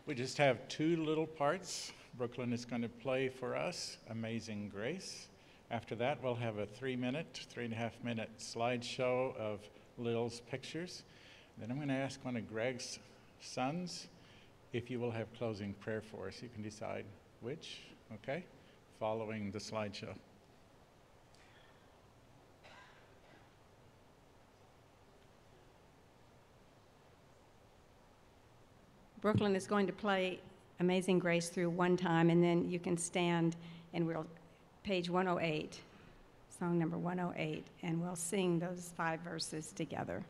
We just have two little parts. Brooklyn is going to play for us Amazing Grace. After that, we'll have a 3.5-minute slideshow of Lil's pictures. Then I'm going to ask one of Greg's sons if you will have closing prayer for us. You can decide which, okay, following the slideshow. Brooklyn is going to play Amazing Grace through one time, and then you can stand and we'll, page 108, song number 108, and we'll sing those 5 verses together.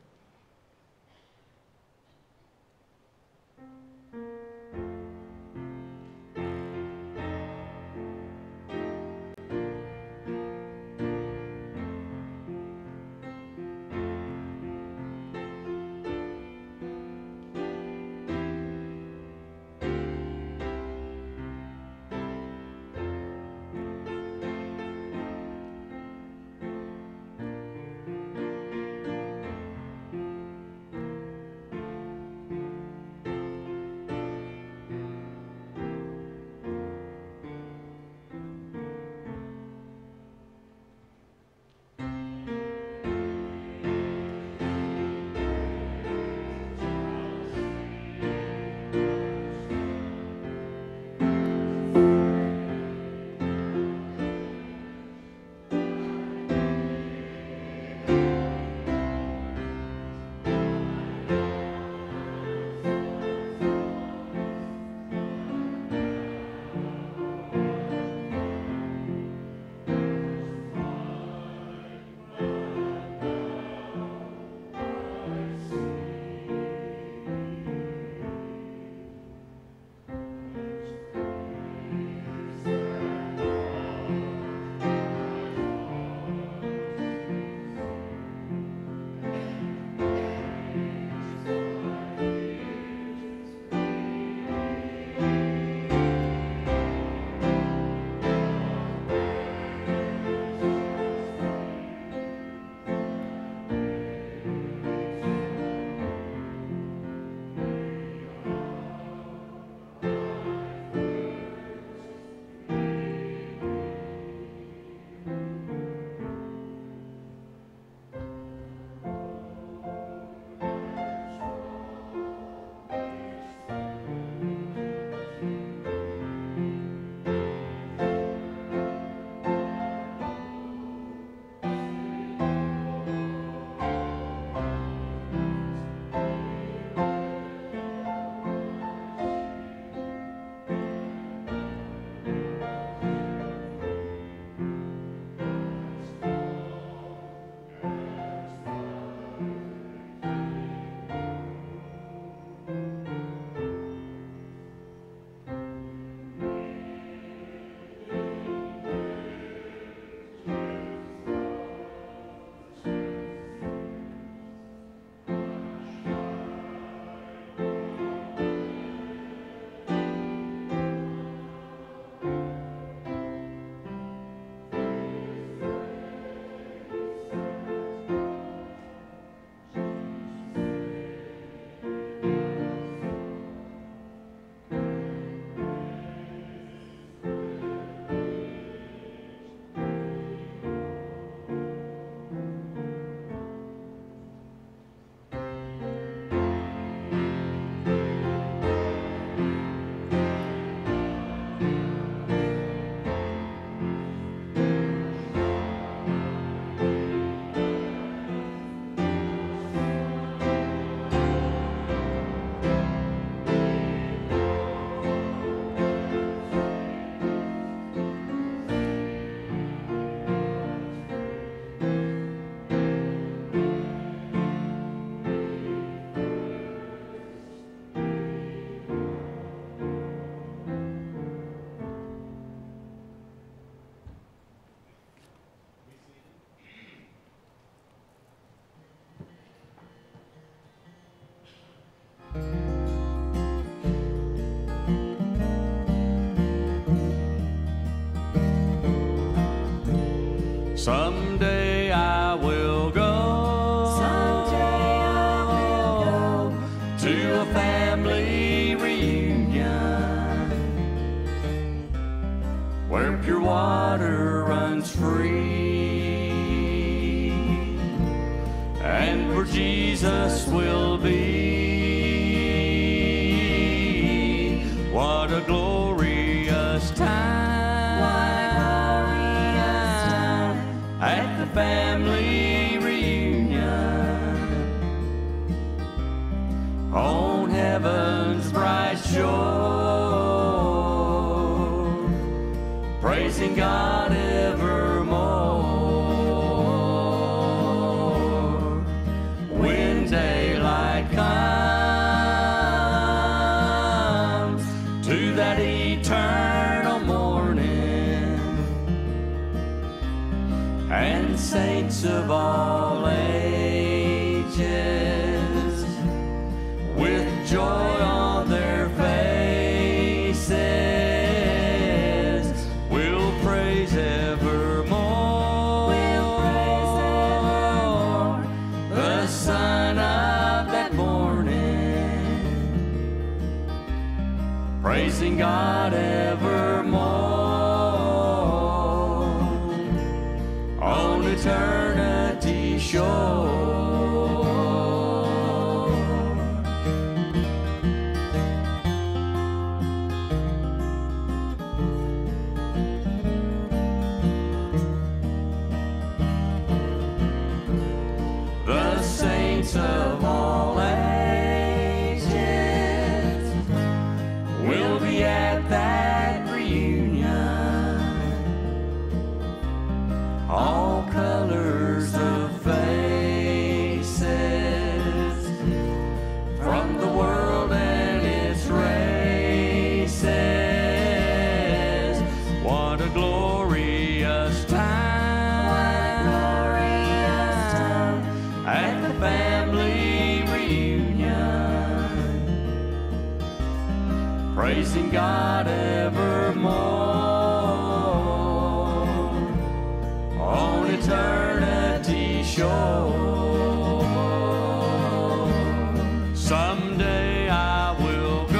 pure water runs free, and where Jesus will be. What a glorious time, at the family reunion on heaven's bright shore, praising God evermore. When daylight comes to that eternal morning, and saints of all ages with joy on their faces will praise evermore. The Son of that morning, praising God evermore on eternity's shore. The saints of all ages will be at that reunion. All colors of faces from the world and its races. What a glorious time, at the family reunion, praising God evermore on eternity's shore. Someday I will go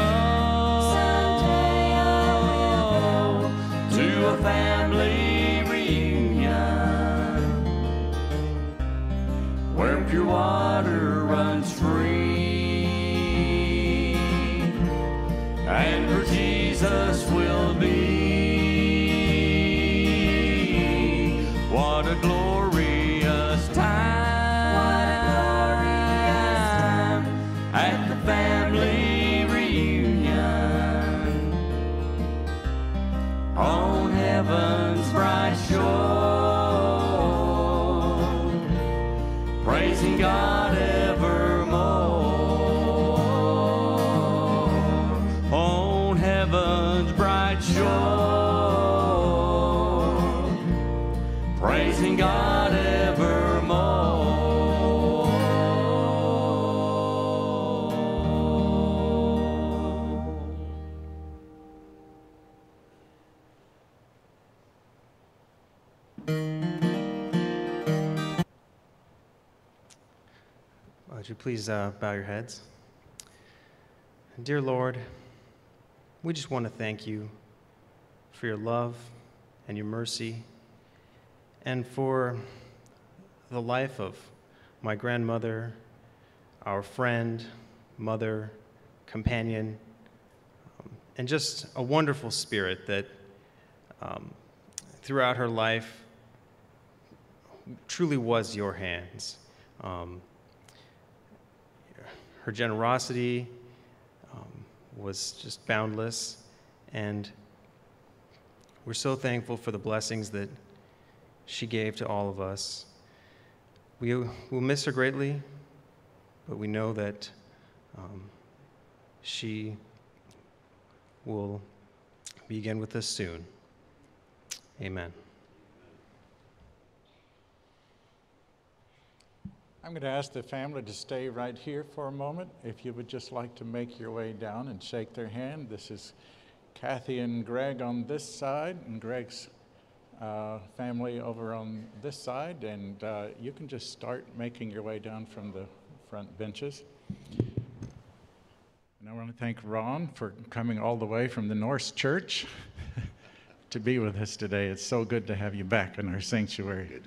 to a family reunion where pure water runs free, and where Jesus will be. What a glorious time, at the family reunion on heaven's bright shore, praising God evermore on heaven's bright shore, praising God evermore. Would you please bow your heads? Dear Lord, we just want to thank you for your love and your mercy, and for the life of my grandmother, our friend, mother, companion, and just a wonderful spirit that throughout her life truly was your hands. Her generosity was just boundless, and we're so thankful for the blessings that she gave to all of us. We will miss her greatly, but we know that she will be again with us soon. Amen. I'm going to ask the family to stay right here for a moment. If you would just like to make your way down and shake their hand. This is Kathy and Greg on this side, and Greg's family over on this side, and you can just start making your way down from the front benches. And I want to thank Ron for coming all the way from the Norse Church to be with us today. It's so good to have you back in our sanctuary. Good.